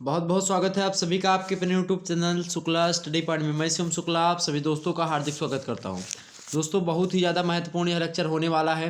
बहुत बहुत स्वागत है आप सभी का आपके अपने YouTube channel Shukla study point में। मैं शिवम शुक्ला आप सभी दोस्तों का हार्दिक स्वागत करता हूं। दोस्तों, बहुत ही ज़्यादा महत्वपूर्ण यह लेक्चर होने वाला है,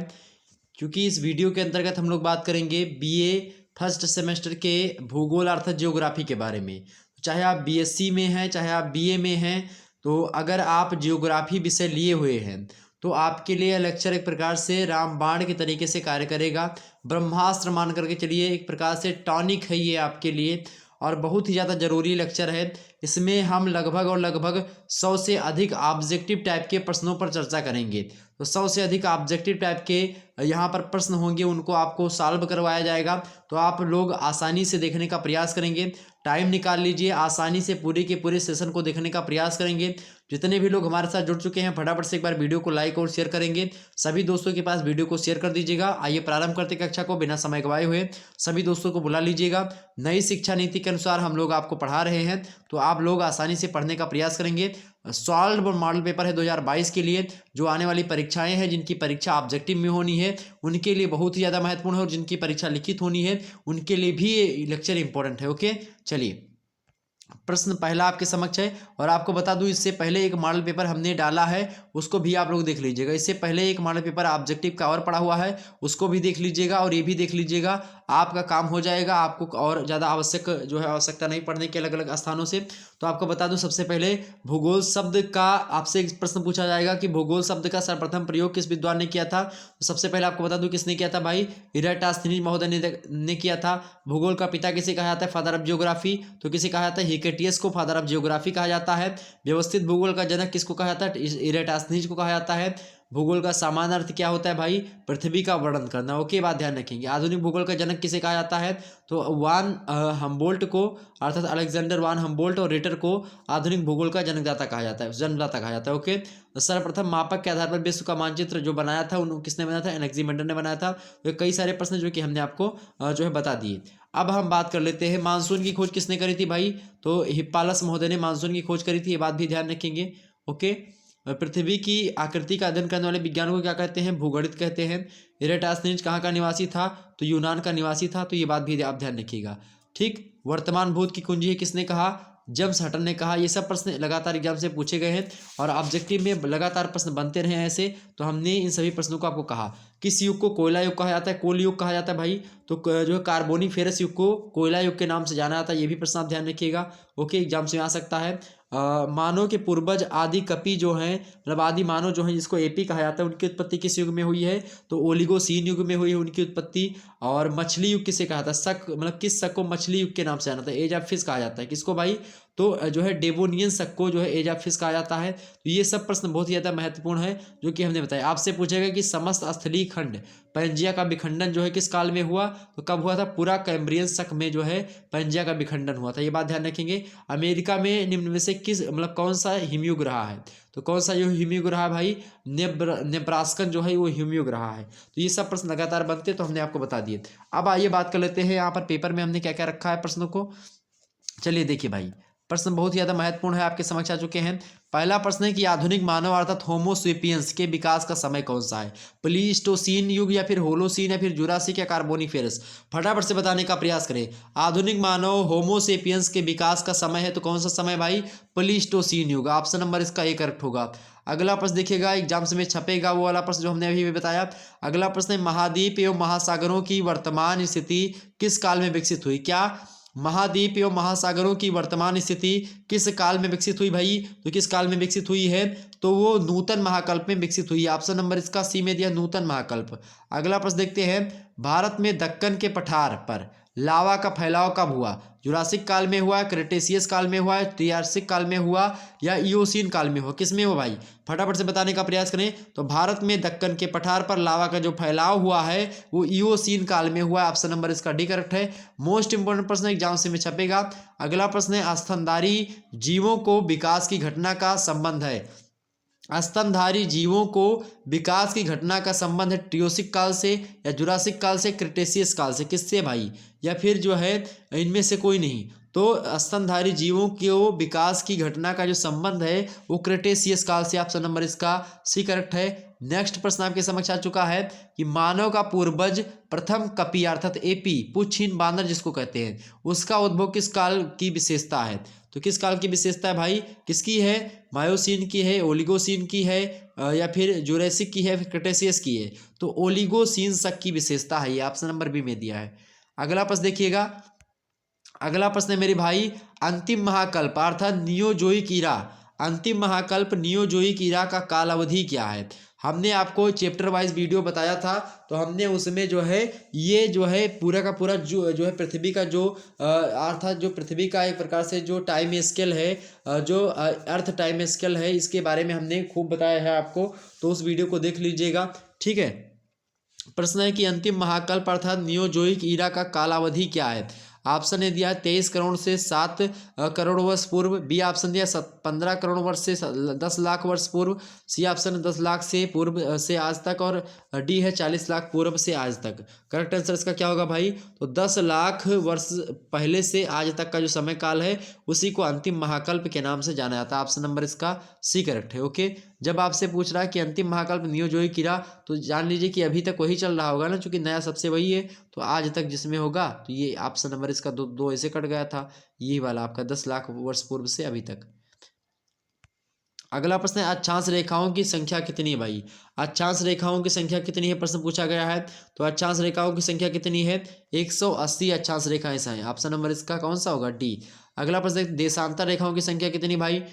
क्योंकि इस वीडियो के अंतर्गत हम लोग बात करेंगे बीए फर्स्ट सेमेस्टर के भूगोल अर्थात ज्योग्राफी के बारे में। चाहे आप बीएससी में हैं, चाहे आप बीए में हैं, तो अगर आप ज्योग्राफी विषय लिए हुए हैं तो आपके लिए यह लेक्चर एक प्रकार से रामबाण के तरीके से कार्य करेगा। ब्रह्मास्त्र मान करके चलिए, एक प्रकार से टॉनिक है ये आपके लिए, और बहुत ही ज़्यादा ज़रूरी लेक्चर है। इसमें हम लगभग 100 से अधिक ऑब्जेक्टिव टाइप के प्रश्नों पर चर्चा करेंगे। तो 100 से अधिक ऑब्जेक्टिव टाइप के यहाँ पर प्रश्न होंगे, उनको आपको सॉल्व करवाया जाएगा। तो आप लोग आसानी से देखने का प्रयास करेंगे, टाइम निकाल लीजिए, आसानी से पूरे के पूरे सेशन को देखने का प्रयास करेंगे। जितने भी लोग हमारे साथ जुड़ चुके हैं, फटाफट से एक बार वीडियो को लाइक और शेयर करेंगे। सभी दोस्तों के पास वीडियो को शेयर कर दीजिएगा। आइए प्रारंभ करते कक्षा को, बिना समय गवाए हुए सभी दोस्तों को बुला लीजिएगा। नई शिक्षा नीति के अनुसार हम लोग आपको पढ़ा रहे हैं, तो आप लोग आसानी से पढ़ने का प्रयास करेंगे। सॉल्व मॉडल पेपर है 2022 के लिए, जो आने वाली परीक्षाएं हैं, जिनकी परीक्षा ऑब्जेक्टिव में होनी है, उनके लिए बहुत ही ज़्यादा महत्वपूर्ण है, और जिनकी परीक्षा लिखित होनी है उनके लिए भी ये लेक्चर इंपॉर्टेंट है। ओके, चलिए प्रश्न पहला आपके समक्ष है, और आपको बता दूं इससे पहले एक मॉडल पेपर हमने डाला है, उसको भी आप लोग देख लीजिएगा। इससे पहले एक मॉडल पेपर ऑब्जेक्टिव का और पड़ा हुआ है, उसको भी देख लीजिएगा, और ये भी देख लीजिएगा। आपका काम हो जाएगा, आपको और ज़्यादा आवश्यकता नहीं पढ़ने के अलग अलग स्थानों से। तो आपको बता दूं, सबसे पहले भूगोल शब्द का आपसे एक प्रश्न पूछा जाएगा कि भूगोल शब्द का सर्वप्रथम प्रयोग किस विद्वान ने किया था। तो सबसे पहले आपको बता दूं किसने किया था भाई, इराटोस्थेनीज महोदय ने किया था। भूगोल का पिता किसे कहा जाता है, फादर ऑफ जियोग्राफी, तो किसे कहा जाता है, हिकेटियस को फादर ऑफ जियोग्राफी कहा जाता है। व्यवस्थित भूगोल का जनक किसको कहा जाता है, इराटोस्थेनीज को कहा जाता है। भूगोल का सामान्य अर्थ क्या होता है भाई, पृथ्वी का वर्णन करना। ओके, बात ध्यान रखेंगे। आधुनिक भूगोल का जनक किसे कहा जाता है, तो वान हम्बोल्ट को, अर्थात अलेक्जेंडर वान हम्बोल्ट और रिटर को आधुनिक भूगोल का जनकदाता कहा जाता है, जन्मदाता कहा जाता है। ओके, तो सर्वप्रथम मापक के आधार पर विश्व का मानचित्र जो बनाया था, उन किसने बनाया था, एनेक्सिमेंडर ने बनाया था। तो कई सारे प्रश्न जो कि हमने आपको जो है बता दिए। अब हम बात कर लेते हैं, मानसून की खोज किसने करी थी भाई, तो हिप्पालस महोदय ने मानसून की खोज करी थी, ये बात भी ध्यान रखेंगे। ओके, पृथ्वी की आकृति का अध्ययन करने वाले विज्ञान को क्या कहते हैं, भूगणित कहते हैं। इराटोस्थेनीज कहाँ का निवासी था, तो यूनान का निवासी था, तो ये बात भी आप ध्यान रखिएगा। ठीक, वर्तमान भूत की कुंजी है किसने कहा, जेम्स हटन ने कहा। ये सब प्रश्न लगातार एग्जाम से पूछे गए हैं, और ऑब्जेक्टिव में लगातार प्रश्न बनते रहे हैं ऐसे। तो हमने इन सभी प्रश्नों को आपको कहा। किस युग को कोयला युग कहा जाता है, कोल युग कहा जाता है भाई, तो जो है कार्बोनीफेरस युग को कोयला युग के नाम से जाना जाता है। ये भी प्रश्न आप ध्यान रखिएगा। ओके, एग्जाम से आ सकता है। मानव के पूर्वज आदि कपि जो हैं, मतलब आदि मानव जो हैं, जिसको एपी कहा जाता है, उनकी उत्पत्ति किस युग में हुई है, तो ओलिगोसीन युग में हुई है उनकी उत्पत्ति। और मछली युग किसे कहा जाता है, शक, मतलब किस शक को मछली युग के नाम से जाना था, एज ऑफ फिश कहा जाता है। किसको भाई, तो जो है डेवोनियन शक को जो है एज ऑफ फिश कहा जाता है। तो ये सब प्रश्न बहुत ही ज़्यादा महत्वपूर्ण है, जो कि हमने बताया। आपसे पूछेगा कि समस्त स्थलीय खंड पैंजिया का विखंडन जो है किस काल में हुआ, तो कब हुआ था, पूरा कैम्ब्रियन शक में जो है पैंजिया का विखंडन हुआ था, ये बात ध्यान रखेंगे। अमेरिका में निम्न में से किस, मतलब कौन सा हिमयुग रहा है, तो कौन सा जो हिमयुग रहा भाई, नेब्रास्कन जो है वो हिमयुग रहा है। तो ये सब प्रश्न लगातार बनते, तो हमने आपको बता दिए। अब आइए बात कर लेते हैं यहाँ पर पेपर में हमने क्या क्या रखा है प्रश्नों को। चलिए देखिए भाई, प्रश्न बहुत ही ज़्यादा महत्वपूर्ण है, आपके समक्ष आ चुके हैं। पहला प्रश्न है कि आधुनिक मानव अर्थात होमो सेपियंस के विकास का समय कौन सा है, प्लीस्टोसीन युग, या फिर होलोसीन, या फिर जुरासिक, या कार्बोनीफेरस। फटाफट से बताने का प्रयास करें। आधुनिक मानव होमो सेपियंस के विकास का समय है, तो कौन सा समय भाई, प्लीस्टोसीन युग। ऑप्शन नंबर इसका ए करेक्ट होगा। अगला प्रश्न देखिएगा, एग्जाम्स में छपेगा वो वाला प्रश्न जो हमने अभी भी बताया। अगला प्रश्न है, महाद्वीप एवं महासागरों की वर्तमान स्थिति किस काल में विकसित हुई। क्या महाद्वीप एवं महासागरों की वर्तमान स्थिति किस काल में विकसित हुई भाई, तो किस काल में विकसित हुई है, तो वो नूतन महाकल्प में विकसित हुई है। ऑप्शन नंबर इसका सी में दिया, नूतन महाकल्प। अगला प्रश्न देखते हैं, भारत में दक्कन के पठार पर लावा का फैलाव कब हुआ, जुरासिक काल में हुआ, क्रेटेशियस काल में हुआ, ट्रियासिक काल में हुआ, या इयोसीन काल में हुआ, किस में हुआ भाई, फटाफट से बताने का प्रयास करें। तो भारत में दक्कन के पठार पर लावा का जो फैलाव हुआ है वो इयोसीन काल में हुआ है। ऑप्शन नंबर इसका डी करेक्ट है। मोस्ट इंपोर्टेंट प्रश्न एग्जाम से में छपेगा। अगला प्रश्न है, स्तनधारी जीवों को विकास की घटना का संबंध है। स्तनधारी जीवों को विकास की घटना का संबंध है ट्रियोसिक काल से, या जुरासिक काल से, क्रिटेशियस काल से, किससे भाई, या फिर जो है इनमें से कोई नहीं। तो स्तनधारी जीवों के विकास की घटना का जो संबंध है वो क्रिटेशियस काल से। ऑप्शन नंबर इसका सी करेक्ट है। नेक्स्ट प्रश्न आपके समक्ष आ चुका है कि मानव का पूर्वज प्रथम कपि अर्थात एपी पुच्छहीन बानर जिसको कहते हैं, उसका उद्भव किस काल की विशेषता है? तो किस काल की विशेषता है भाई? किसकी है? मायोसीन की है, ओलिगोसीन की है, या फिर जुरेसिक की है, फिर क्रेटेशियस की है? तो ओलिगोसीन शक की विशेषता है, ये ऑप्शन नंबर बी में दिया है। अगला प्रश्न देखिएगा, अगला प्रश्न है मेरे भाई, अंतिम महाकल्प अर्थात नियोजोइक ईरा, अंतिम महाकल्प नियोजोइक ईरा का काल अवधि क्या है? हमने आपको चैप्टर वाइज वीडियो बताया था, तो हमने उसमें जो है ये जो है पूरा का पूरा जो है पृथ्वी का जो अर्थात जो पृथ्वी का एक प्रकार से जो टाइम स्केल है, जो अर्थ टाइम स्केल है, इसके बारे में हमने खूब बताया है आपको, तो उस वीडियो को देख लीजिएगा। ठीक है। प्रश्न है कि अंतिम महाकल्प अर्थात नियोजोइक ईरा का कालावधि क्या है? ऑप्शन ए दिया है 23 करोड़ से 7 करोड़ वर्ष पूर्व, बी ऑप्शन दिया 15 करोड़ वर्ष से 10 लाख वर्ष पूर्व, सी ऑप्शन 10 लाख से पूर्व से आज तक, और डी है 40 लाख पूर्व से आज तक। करेक्ट आंसर इसका क्या होगा भाई? तो 10 लाख वर्ष पहले से आज तक का जो समय काल है उसी को अंतिम महाकल्प के नाम से जाना जाता है। ऑप्शन नंबर इसका सी करेक्ट है। ओके, जब आपसे पूछ रहा है कि अंतिम महाकल्प नियोजोइक ईरा, तो जान लीजिए कि अभी तक वही चल रहा होगा ना, क्योंकि नया सबसे वही है, तो आज तक जिसमें होगा तो ये ऑप्शन नंबर इसका दो ऐसे कट गया था, यही वाला आपका 10 लाख वर्ष पूर्व से अभी तक। अगला प्रश्न है अक्षांश रेखाओं की संख्या कितनी है भाई? अक्षांश रेखाओं की संख्या कितनी है प्रश्न पूछा गया है, तो अक्षांश रेखाओं की संख्या कितनी है? 180 अक्षांश रेखाएं हैं। ऑप्शन नंबर इसका कौन सा होगा? डी। अगला प्रश्न, देशांतर रेखाओं की संख्या कितनी भाई?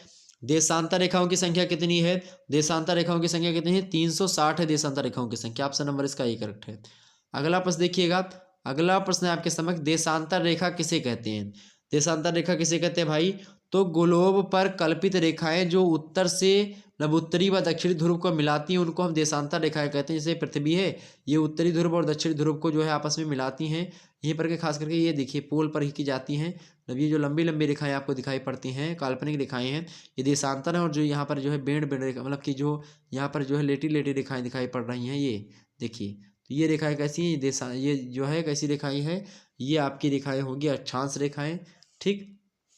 देशांतर रेखाओं की संख्या कितनी है? देशांतर रेखाओं की संख्या कितनी है? 360 है देशांतर रेखाओं की संख्या। ऑप्शन नंबर इसका ये करेक्ट है। अगला प्रश्न देखिएगा, अगला प्रश्न है आपके समक्ष, देशांतर रेखा किसे कहते हैं? देशांतर रेखा किसे कहते हैं भाई? तो ग्लोब पर कल्पित रेखाएं जो उत्तर से मतलब उत्तरी व दक्षिणी ध्रुव को मिलाती हैं उनको हम देशांतर रेखाएं कहते हैं। जैसे पृथ्वी है, ये उत्तरी ध्रुव और दक्षिणी ध्रुव को जो है आपस में मिलाती हैं, यहीं पर के खास करके ये देखिए पोल पर ही की जाती हैं। मतलब ये जो लंबी लंबी रेखाएं आपको दिखाई पड़ती हैं, काल्पनिक रेखाएं हैं, ये देशांतर है। और जो यहाँ पर जो है बेंड बेंड रेखा, मतलब कि जो यहाँ पर जो है लेटी लेटी रेखाएं दिखाई पड़ रही हैं, ये देखिए, तो ये रेखाएं कैसी हैं? ये जो है कैसी रेखाएं हैं? ये आपकी रेखाएं होंगी अक्षांश रेखाएं। ठीक,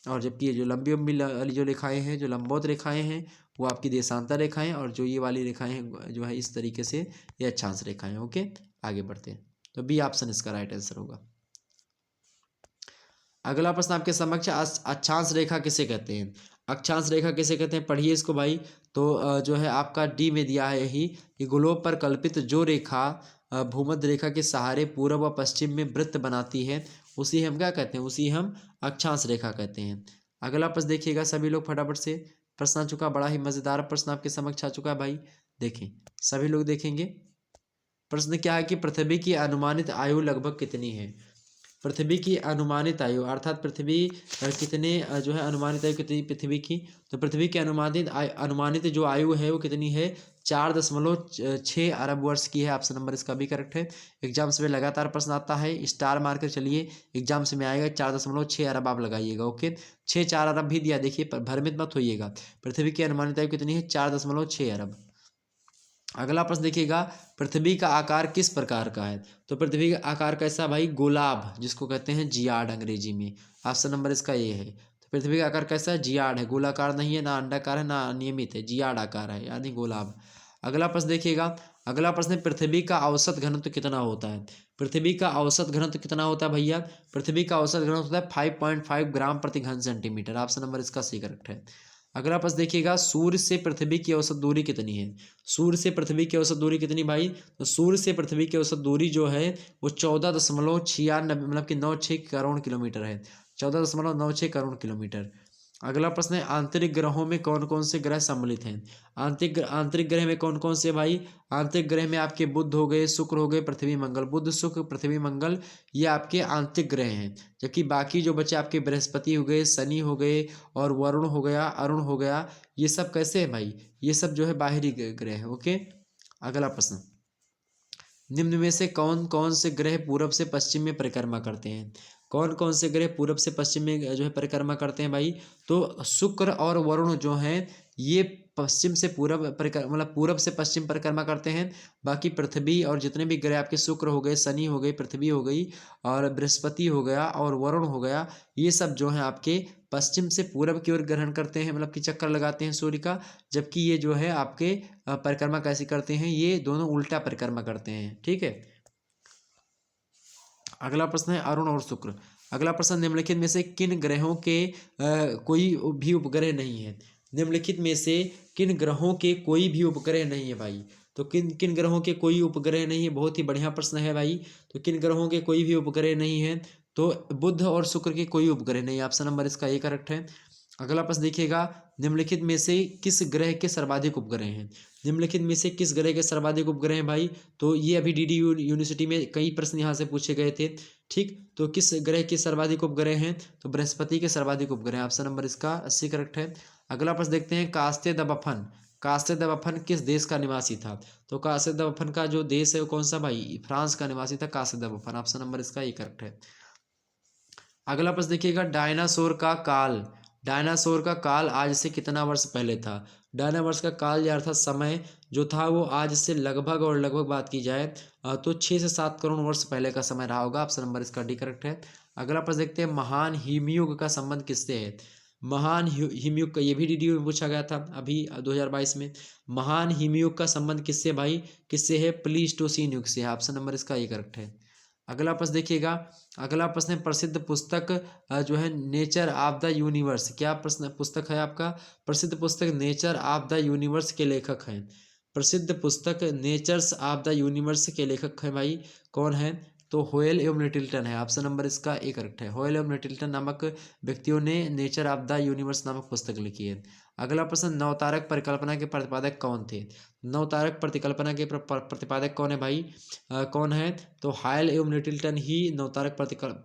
और जबकि ये जो लंबी लंबी वाली जो रेखाएं हैं, जो लंबवत रेखाएं हैं, वो आपकी देशांतर रेखाएं, और जो ये वाली रेखाएं हैं जो है इस तरीके से ये अक्षांश रेखाएं। ओके, आगे बढ़ते हैं, तो बी ऑप्शन इसका राइट आंसर होगा। अगला प्रश्न आपके समक्ष, अक्षांश रेखा किसे कहते हैं? अक्षांश रेखा किसे कहते हैं? पढ़िए इसको भाई। तो जो है आपका डी में दिया है यही कि ग्लोब पर कल्पित जो रेखा भूमध्य रेखा के सहारे पूर्व व पश्चिम में वृत्त बनाती है उसी हम क्या कहते हैं? उसी हम अक्षांश रेखा कहते हैं। अगला प्रश्न देखिएगा सभी लोग फटाफट से, प्रश्न आ चुका, बड़ा ही मजेदार प्रश्न आपके समक्ष आ चुका है भाई। देखें, सभी लोग देखेंगे। प्रश्न क्या है कि पृथ्वी की अनुमानित आयु लगभग कितनी है? पृथ्वी की अनुमानित आयु अर्थात पृथ्वी कितने जो है अनुमानित आयु कितनी पृथ्वी की? तो पृथ्वी की अनुमानित जो आयु है वो कितनी है? 4.6 अरब वर्ष की है। ऑप्शन नंबर इसका भी करेक्ट है। एग्जाम्स में लगातार प्रश्न आता है, स्टार मार्कर चलिए, एग्जाम्स में आएगा 4.6 अरब आप लगाइएगा। ओके, 4 अरब भी दिया, देखिए भ्रमित मत होइएगा। पृथ्वी की अनुमानित आयु कितनी है? 4.6 अरब। अगला प्रश्न देखिएगा, पृथ्वी का आकार किस प्रकार का है? तो पृथ्वी का आकार कैसा भाई? गोलाभ, जिसको कहते हैं जियाड अंग्रेजी में। ऑप्शन नंबर इसका ये है। तो पृथ्वी का आकार कैसा है? जियाड है, गोलाकार नहीं है, ना अंडाकार है, ना अनियमित है, जियाड आकार है, यानी गोलाभ। अगला प्रश्न देखिएगा, अगला प्रश्न है पृथ्वी का औसत घनत्व कितना होता है? पृथ्वी का औसत घनत्व कितना होता है भैया? पृथ्वी का औसत घनत्व होता है 5.5 ग्राम प्रति घन सेंटीमीटर। ऑप्शन नंबर इसका सी करेक्ट है। अगला प्रश्न देखिएगा, सूर्य से पृथ्वी की औसत दूरी कितनी है? सूर्य से पृथ्वी की औसत दूरी कितनी भाई? तो सूर्य से पृथ्वी की औसत दूरी जो है वो 14.96 मतलब कि 96 करोड़ किलोमीटर है। 14.96 करोड़ किलोमीटर। अगला प्रश्न है, आंतरिक ग्रहों में कौन कौन से ग्रह सम्मिलित हैं? आंतरिक ग्रह में कौन कौन से भाई? आंतरिक ग्रह में आपके बुध हो गए, शुक्र हो गए, पृथ्वी मंगल। बुध शुक्र पृथ्वी मंगल ये आपके आंतरिक ग्रह हैं, जबकि बाकी जो बचे आपके बृहस्पति हो गए, शनि हो गए, और वरुण हो गया, अरुण हो गया, ये सब कैसे है भाई? ये सब जो है बाहरी ग्रह है। ओके, अगला प्रश्न, निम्न में से कौन कौन से ग्रह पूरब से पश्चिम में परिक्रमा करते हैं? कौन कौन से ग्रह पूरब से पश्चिम में जो है परिक्रमा करते हैं भाई? तो शुक्र और वरुण जो हैं ये पश्चिम से पूरब परिक्रमा मतलब पूरब से पश्चिम परिक्रमा करते हैं। बाकी पृथ्वी और जितने भी ग्रह आपके शुक्र हो गए, शनि हो गई, पृथ्वी हो गई और बृहस्पति हो गया और वरुण हो गया, ये सब जो है आपके पश्चिम से पूरब की ओर ग्रहण करते हैं, मतलब कि चक्कर लगाते हैं सूर्य का। जबकि ये जो है आपके परिक्रमा कैसी करते हैं, ये दोनों उल्टा परिक्रमा करते हैं। ठीक है, अगला प्रश्न है अरुण और शुक्र। अगला प्रश्न, निम्नलिखित में से किन ग्रहों के कोई भी उपग्रह नहीं है। निम्नलिखित में से किन ग्रहों के कोई भी उपग्रह नहीं है भाई। तो किन किन ग्रहों के कोई उपग्रह नहीं है, बहुत ही बढ़िया प्रश्न है भाई। तो किन ग्रहों के कोई भी उपग्रह नहीं है, तो बुध और शुक्र के कोई उपग्रह नहीं है। ऑप्शन नंबर इसका ए करेक्ट है। अगला प्रश्न देखिएगा, निम्नलिखित में से किस ग्रह के सर्वाधिक उपग्रह हैं। निम्नलिखित में से किस ग्रह के सर्वाधिक उपग्रह हैं भाई। तो ये अभी डीडी यूनिवर्सिटी में कई प्रश्न यहाँ से पूछे गए थे। ठीक, तो किस ग्रह के सर्वाधिक उपग्रह हैं, तो बृहस्पति के सर्वाधिक उपग्रह हैं। ऑप्शन नंबर इसका 80 करेक्ट है। अगला प्रश्न देखते हैं, कास्ते द बफन। कास्ते द बफन किस देश का निवासी था। तो कास्ते द बफन का जो देश है वो कौन सा भाई, फ्रांस का निवासी था कास्ते द बफन। ऑप्शन नंबर इसका ये करेक्ट है। अगला प्रश्न देखिएगा, डायनासोर का काल आज से कितना वर्ष पहले था। डायनावर्स का काल या अर्थात समय जो था वो आज से लगभग बात की जाए तो 6 से 7 करोड़ वर्ष पहले का समय रहा होगा। ऑप्शन नंबर इसका डी करेक्ट है। अगला प्रश्न देखते हैं, महान हिमयुग का संबंध किससे है। महान हिमयुग का, ये भी डीडी में पूछा गया था अभी 2022 में। महान हिमयुग का संबंध किससे भाई, किससे है, प्लीस्टोसीन युग से है। ऑप्शन नंबर इसका ये करेक्ट है। अगला प्रश्न देखिएगा, अगला प्रश्न है, प्रसिद्ध पुस्तक जो है नेचर ऑफ द यूनिवर्स। क्या प्रश्न पुस्तक है आपका, प्रसिद्ध पुस्तक नेचर ऑफ द यूनिवर्स के लेखक हैं। प्रसिद्ध पुस्तक नेचर्स ऑफ द यूनिवर्स के लेखक हैं भाई, कौन है, तो होयल एवं नेटिल्टन है। ऑप्शन नंबर इसका ए करेक्ट है। होयल एवं नेटिल्टन नामक व्यक्तियों ने नेचर ऑफ द यूनिवर्स नामक पुस्तक लिखी है। अगला प्रश्न, नवतारक परिकल्पना के प्रतिपादक कौन थे। नवतारक परिकल्पना के प्रतिपादक कौन है भाई, कौन है, तो हायल एवं नेटिल्टन ही नवतारक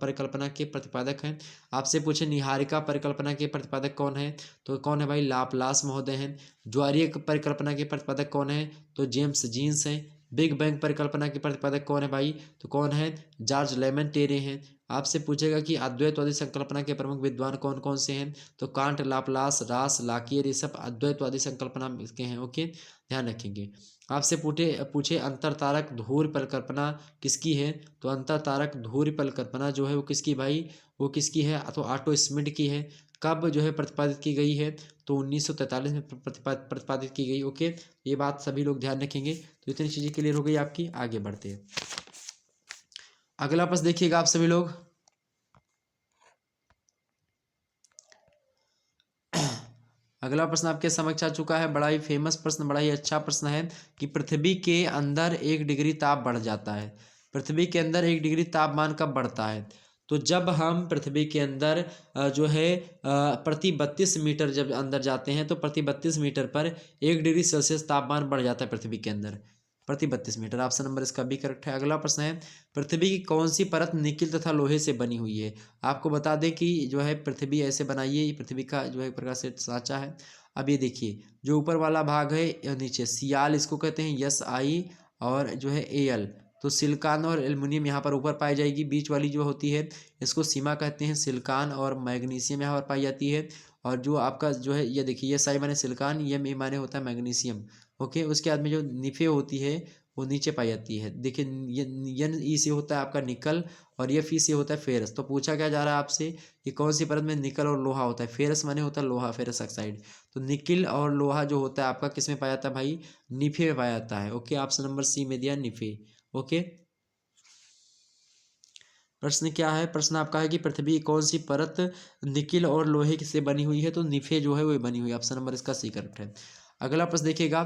परिकल्पना के प्रतिपादक हैं। आपसे पूछे निहारिका परिकल्पना के प्रतिपादक कौन है, तो कौन है भाई, लाप्लास महोदय हैं। ज्वारीय परिकल्पना के प्रतिपादक कौन है, तो जेम्स जीन्स हैं। बिग बैंग परिकल्पना के प्रतिपादक कौन है भाई, तो कौन है, जॉर्ज लेमन टेरे हैं। आपसे पूछेगा कि अद्वैतवादी संकल्पना के प्रमुख विद्वान कौन कौन से हैं, तो कांट, लाप्लास, रास, लाकियर, ये सब अद्वैतवादी संकल्पना के हैं। ओके, ध्यान रखेंगे। आपसे पूछे अंतरतारक धूर्य परिकल्पना किसकी है, तो अंतरतारक धूर्य परिकल्पना जो है वो किसकी भाई, वो किसकी है, तो ऑटो स्मिड की है। कब जो है प्रतिपादित की गई है, तो 1943 में प्रतिपादित की गई। ओके, ये बात सभी लोग ध्यान रखेंगे। तो इतनी चीज़ें क्लियर हो गई आपकी, आगे बढ़ते हैं। अगला प्रश्न देखिएगा आप सभी लोग, अगला प्रश्न आपके समक्ष आ चुका है, बड़ा ही फेमस प्रश्न, बड़ा ही अच्छा प्रश्न है कि पृथ्वी के अंदर 1 डिग्री ताप बढ़ जाता है। पृथ्वी के अंदर 1 डिग्री तापमान कब बढ़ता है, तो जब हम पृथ्वी के अंदर जो है प्रति 32 मीटर जब अंदर जाते हैं, तो प्रति 32 मीटर पर 1 डिग्री सेल्सियस तापमान बढ़ जाता है पृथ्वी के अंदर, प्रति 32 मीटर। ऑप्शन नंबर इसका भी करेक्ट है। अगला प्रश्न है, पृथ्वी की कौन सी परत निकिल तथा लोहे से बनी हुई है। आपको बता दें कि जो है पृथ्वी ऐसे बनाई है, ये पृथ्वी का जो है एक प्रकार से साँचा है। अब ये देखिए, जो ऊपर वाला भाग है या नीचे, सियाल इसको कहते हैं, SI, और जो है AL, तो सिलिकॉन और एल्युमिनियम यहाँ पर ऊपर पाई जाएगी। बीच वाली जो होती है इसको सीमा कहते हैं, सिलिकॉन और मैग्नीशियम यहाँ पर पाई जाती है। और जो आपका जो है ये देखिए, SI माने सिलिकॉन, M माने होता है मैग्नीशियम। ओके, उसके बाद में जो निफे होती है वो नीचे पाई जाती है। देखिए, NE से होता है आपका निकल और FE से होता है फेरस। तो पूछा क्या जा रहा है आपसे कि कौन सी परत में निकल और लोहा होता है। फेरस माने होता है लोहा, फेरस ऑक्साइड। तो निकिल और लोहा जो होता है आपका किस में पाया जाता है भाई, निफे में पाया जाता है। ओके, ऑप्शन नंबर सी में दिया, निफे। ओके, प्रश्न क्या है, प्रश्न आपका है कि पृथ्वी की कौन सी परत निकिल और लोहे से बनी हुई है, तो निफे जो है वो बनी हुई है। ऑप्शन नंबर इसका सी करेक्ट है। अगला प्रश्न देखिएगा,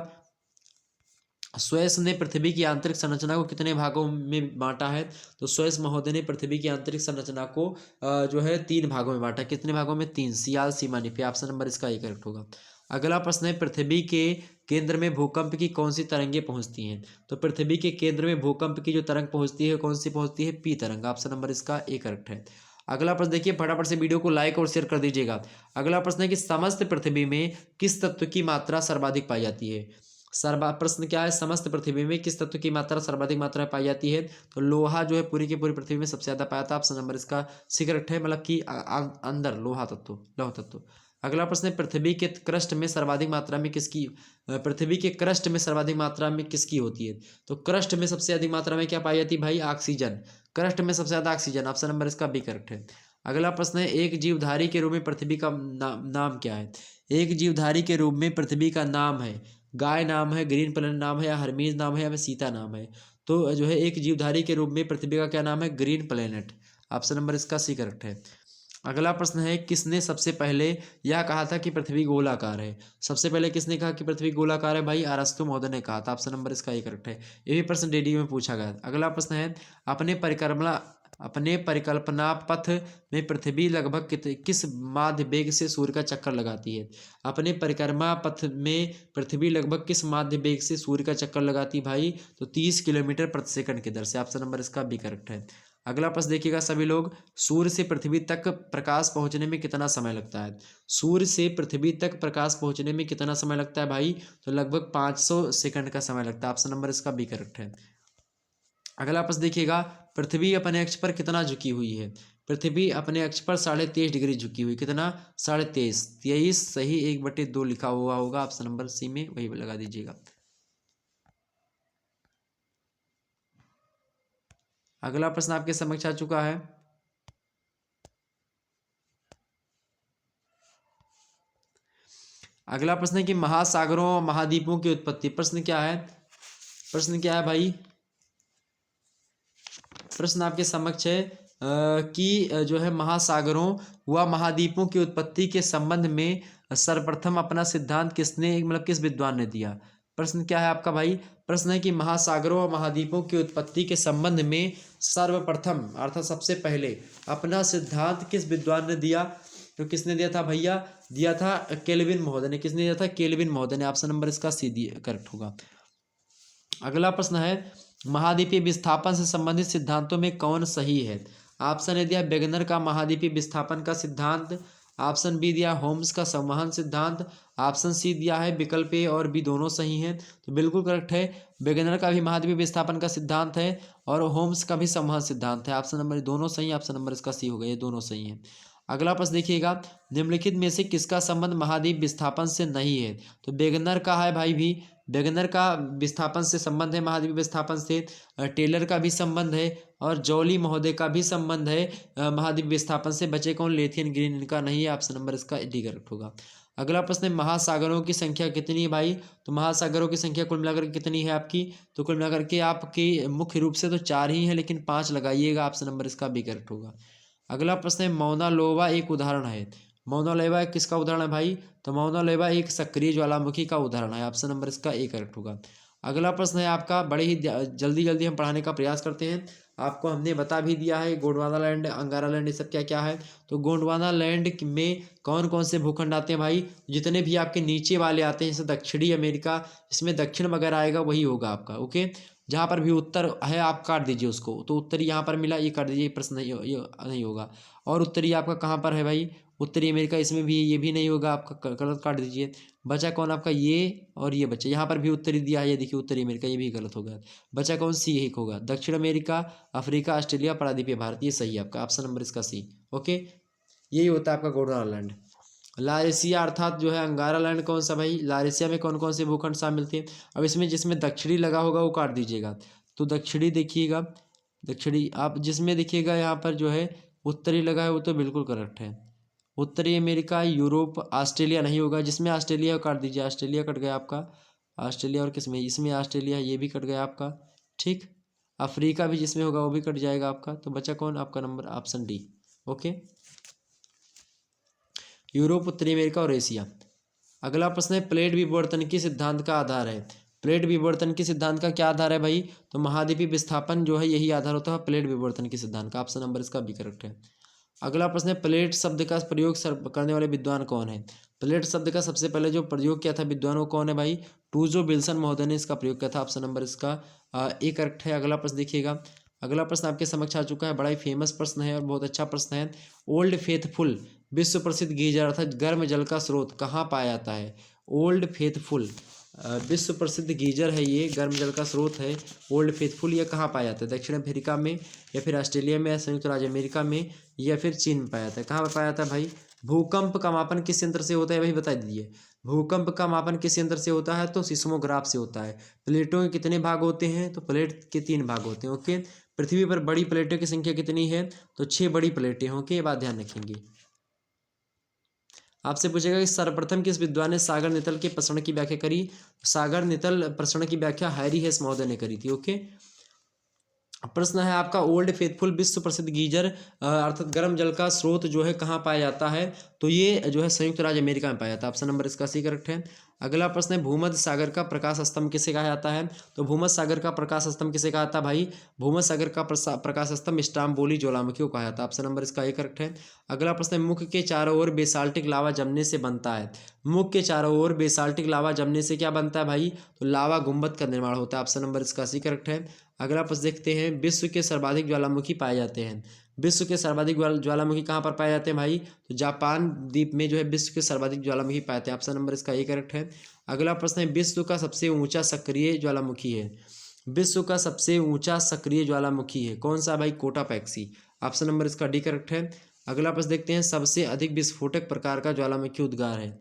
स्वेस ने पृथ्वी की आंतरिक संरचना को कितने भागों में बांटा है, तो स्वेस महोदय ने पृथ्वी की आंतरिक संरचना को जो है 3 भागों में बांटा। कितने भागों में, 3, सियाल, सीमा, निफे। ऑप्शन नंबर इसका ये करेक्ट होगा। अगला प्रश्न है, पृथ्वी के केंद्र में भूकंप की कौन सी तरंगें पहुंचती हैं, तो पृथ्वी के केंद्र में भूकंप की जो तरंग पहुंचती है कौन सी पहुंचती है, पी तरंग। ऑप्शन नंबर इसका ए करेक्ट है। अगला प्रश्न देखिए, फटाफट से वीडियो को लाइक और शेयर कर दीजिएगा। अगला प्रश्न है कि समस्त पृथ्वी में किस तत्व की मात्रा सर्वाधिक पाई जाती है। प्रश्न क्या है, समस्त पृथ्वी में किस तत्व की मात्रा सर्वाधिक मात्रा में पाई जाती है, तो लोहा जो है पूरी की पूरी पृथ्वी में सबसे ज्यादा पाया था। ऑप्शन नंबर इसका सी करेक्ट है, मतलब कि अंदर लोहा तत्व, लौह तत्व। अगला प्रश्न है पृथ्वी के क्रस्ट में सर्वाधिक मात्रा में किसकी पृथ्वी के क्रस्ट में सर्वाधिक मात्रा में किसकी होती है? तो क्रस्ट में सबसे अधिक मात्रा में क्या पाई जाती है भाई? ऑक्सीजन। क्रस्ट में सबसे ज्यादा ऑक्सीजन। ऑप्शन नंबर इसका बी करेक्ट है। अगला प्रश्न है एक जीवधारी के रूप में पृथ्वी का नाम क्या है? एक जीवधारी के रूप में पृथ्वी का नाम है, गाय नाम है, ग्रीन प्लेनेट नाम है, या हरमीज नाम है, या सीता नाम है? तो जो है एक जीवधारी के रूप में पृथ्वी का क्या नाम है? Green planet. ऑप्शन नंबर इसका सी करेक्ट है। अगला प्रश्न है किसने सबसे पहले यह कहा था कि पृथ्वी गोलाकार है? सबसे पहले किसने कहा कि पृथ्वी गोलाकार है भाई? अरस्तु महोदय ने कहा था। ऑप्शन नंबर इसका ए करेक्ट है। ये भी प्रश्न डीडी में पूछा गया। अगला प्रश्न है अपने परिकल्पना पथ में पृथ्वी लगभग किस माध्य वेग से सूर्य का चक्कर लगाती है? अपने परिक्रमा पथ में पृथ्वी लगभग किस माध्य वेग से सूर्य का चक्कर लगाती है भाई? तो 30 किलोमीटर प्रति सेकंड की दर से। ऑप्शन नंबर इसका बी करेक्ट है। अगला प्रश्न देखिएगा सभी लोग, सूर्य से पृथ्वी तक प्रकाश पहुंचने में कितना समय लगता है? सूर्य से पृथ्वी तक प्रकाश पहुंचने में कितना समय लगता है भाई? तो लगभग 500 सेकंड का समय लगता है। ऑप्शन नंबर इसका बी करेक्ट है। अगला प्रश्न देखिएगा, पृथ्वी अपने अक्ष पर कितना झुकी हुई है? पृथ्वी अपने अक्ष पर 23.5 डिग्री झुकी हुई। कितना? 23.5। 23 सही 1/2 लिखा हुआ होगा। ऑप्शन नंबर सी में वही लगा दीजिएगा। अगला प्रश्न आपके समक्ष आ चुका है। अगला प्रश्न है कि महासागरों और महाद्वीपों की उत्पत्ति। प्रश्न क्या है? प्रश्न क्या है भाई? प्रश्न आपके समक्ष है कि जो है महासागरों व महाद्वीपों की उत्पत्ति के संबंध में सर्वप्रथम अपना सिद्धांत किसने मतलब किस विद्वान ने दिया? प्रश्न क्या है आपका भाई? प्रश्न है कि महासागरों और महाद्वीपों की उत्पत्ति के संबंध में सर्वप्रथम अर्थात सबसे पहले अपना सिद्धांत किस विद्वान ने दिया? तो किसने दिया था भैया? दिया था केल्विन महोदय ने। किसने दिया था? केल्विन महोदय ने। ऑप्शन नंबर इसका सी करेक्ट होगा। अगला प्रश्न है महाद्वीपीय विस्थापन से संबंधित सिद्धांतों में कौन सही है? ऑप्शन ए दिया वेगनर का महाद्वीपीय विस्थापन का सिद्धांत। ऑप्शन बी दिया होम्स का संवहन सिद्धांत। ऑप्शन सी दिया है विकल्प ए और बी दोनों सही हैं। तो बिल्कुल करेक्ट है, वेगनर का भी महाद्वीपीय विस्थापन का सिद्धांत है और होम्स का भी संवहन सिद्धांत है। ऑप्शन नंबर दोनों सही है। ऑप्शन नंबर इसका सी हो गया, ये दोनों सही है। अगला प्रश्न देखिएगा, निम्नलिखित में से किसका संबंध महाद्वीप विस्थापन से नहीं है? तो वेगनर का है भाई भी, वेगनर का विस्थापन से संबंध है, महाद्वीप विस्थापन से। टेलर का भी संबंध है और जॉली महोदय का भी संबंध है महाद्वीप विस्थापन से। बचे कौन? लेथियन ग्रीन, इनका नहीं है। ऑप्शन नंबर इसका डी करेक्ट होगा। अगला प्रश्न है महासागरों की संख्या कितनी है भाई? तो महासागरों की संख्या कुल मिलाकर कितनी है आपकी? तो कुल मिलाकर के आपकी मुख्य रूप से तो 4 ही है, लेकिन 5 लगाइएगा। ऑप्शन नंबर इसका बी करेक्ट होगा। अगला प्रश्न है मौना लोवा एक उदाहरण है। मौना लोवा किसका उदाहरण है भाई? तो मौना लोवा एक सक्रिय ज्वालामुखी का उदाहरण है। ऑप्शन नंबर इसका ए करेक्ट होगा। अगला प्रश्न है आपका, बड़े ही जल्दी जल्दी हम पढ़ाने का प्रयास करते हैं। आपको हमने बता भी दिया है गोंडवाना लैंड, अंगारा लैंड, ये सब क्या क्या है। तो गोंडवाना लैंड में कौन कौन से भूखंड आते हैं भाई? जितने भी आपके नीचे वाले आते हैं, जैसे दक्षिणी अमेरिका, इसमें दक्षिण वगैरह आएगा वही होगा आपका। ओके, जहाँ पर भी उत्तर है आप काट दीजिए उसको। तो उत्तरी यहाँ पर मिला, ये काट दीजिए, प्रश्न नहीं, ये नहीं होगा। और उत्तरी आपका कहाँ पर है भाई? उत्तरी अमेरिका, इसमें भी ये भी नहीं होगा आपका, गलत काट दीजिए। बचा कौन आपका? ये और ये बचा। यहाँ पर भी उत्तरी दिया है, ये देखिए उत्तरी अमेरिका, ये भी गलत हो गया। बचा कौन? सी एक होगा। दक्षिण अमेरिका, अफ्रीका, ऑस्ट्रेलिया, प्रायद्वीपीय भारत, ये सही है आपका। ऑप्शन नंबर इसका सी। ओके, यही होता है आपका गोंडवाना लैंड। लारेशिया अर्थात जो है अंगारा लैंड कौन सा भाई? लारेशिया में कौन कौन से भूखंड शामिल थे? अब इसमें जिसमें दक्षिणी लगा होगा वो काट दीजिएगा। तो दक्षिणी देखिएगा, दक्षिणी आप जिसमें देखिएगा यहाँ पर जो है उत्तरी लगा है वो तो बिल्कुल करेक्ट है। उत्तरी अमेरिका, यूरोप, ऑस्ट्रेलिया नहीं होगा। जिसमें ऑस्ट्रेलिया काट दीजिए, ऑस्ट्रेलिया कट गया आपका। ऑस्ट्रेलिया और किसमें? इसमें ऑस्ट्रेलिया, ये भी कट गया आपका। ठीक, अफ्रीका भी जिसमें होगा वो भी कट जाएगा आपका। तो बचा कौन आपका? Number option D. Okay, Europe, उत्तरी अमेरिका और एशिया। अगला प्रश्न है प्लेट विवर्तन की सिद्धांत का आधार है। प्लेट विवर्तन की सिद्धांत का क्या आधार है भाई? तो महाद्वीपीय विस्थापन जो है यही आधार होता है प्लेट विवर्तन की सिद्धांत का। ऑप्शन नंबर इसका बी करेक्ट है। अगला प्रश्न है प्लेट शब्द का प्रयोग करने वाले विद्वान कौन है? प्लेट शब्द का सबसे पहले जो प्रयोग किया था विद्वान वो कौन है भाई? टूजो विल्सन महोदय ने इसका प्रयोग किया था। ऑप्शन नंबर इसका ए करेक्ट है। अगला प्रश्न देखिएगा, अगला प्रश्न आपके समक्ष आ चुका है, बड़ा ही फेमस प्रश्न है और बहुत अच्छा प्रश्न है। ओल्ड फेथफुल विश्व प्रसिद्ध गीजर अर्थात गर्म जल का स्रोत कहाँ पाया जाता है? ओल्ड फेथफुल विश्व प्रसिद्ध गीजर है, ये गर्म जल का स्रोत है। ओल्ड फेथफुल ये कहाँ पाया जाता है? दक्षिण अफ्रीका में, या फिर ऑस्ट्रेलिया में, या संयुक्त राज्य अमेरिका में, या फिर चीन में पाया जाता है? कहाँ पर पाया जाता है भाई? भूकंप का मापन किस यंत्र से होता है, वही बता दीजिए। भूकंप का मापन किस यंत्र से होता है, तो सिस्मोग्राफ से होता है। प्लेटों के कितने भाग होते हैं, तो प्लेट के 3 भाग होते हैं। ओके। पृथ्वी पर बड़ी प्लेटों की संख्या कितनी है, तो 6 बड़ी प्लेटें। ओके, ये बात ध्यान रखेंगे। आपसे पूछेगा कि सर्वप्रथम किस विद्वान ने सागर नितल के प्रसरण की व्याख्या करी। सागर नितल प्रसरण की व्याख्या हैरी हेस महोदय ने करी थी। ओके। प्रश्न है आपका, ओल्ड फेथफुल विश्व प्रसिद्ध गीजर अर्थात गर्म जल का स्रोत जो है कहाँ पाया जाता है, तो ये जो है संयुक्त राज्य अमेरिका में पाया जाता है। ऑप्शन नंबर इसका सी करेक्ट है। अगला प्रश्न है, भूमध्य सागर का प्रकाश स्तंभ किसे कहा जाता है, तो भूमध्य सागर का प्रकाश स्तंभ किसे कहा जाता है भाई, भूमध्य सागर का प्रकाश स्तंभ स्ट्राम्बोली ज्वालामुखी को कहा जाता है। ऑप्शन नंबर इसका ए करेक्ट है। अगला प्रश्न है, मुख के चारों ओर बेसाल्टिक लावा जमने से बनता है। मुख के चारों ओर बेसाल्टिक लावा जमने से क्या बनता है भाई, तो लावा गुंबद का निर्माण होता है। ऑप्शन नंबर इसका सी करेक्ट है। अगला प्रश्न देखते हैं, विश्व के सर्वाधिक ज्वालामुखी पाए जाते हैं। विश्व के सर्वाधिक ज्वालामुखी कहाँ पर पाए जाते हैं भाई, तो जापान द्वीप में जो है विश्व के सर्वाधिक ज्वालामुखी पाए जाते हैं। ऑप्शन नंबर इसका ए करेक्ट है। अगला प्रश्न है, विश्व का सबसे ऊंचा सक्रिय ज्वालामुखी है। विश्व का सबसे ऊंचा सक्रिय ज्वालामुखी है कौन सा भाई, कोटापैक्सी। ऑप्शन नंबर इसका डी करेक्ट है। अगला प्रश्न देखते हैं, सबसे अधिक विस्फोटक प्रकार का ज्वालामुखी उद्गार है।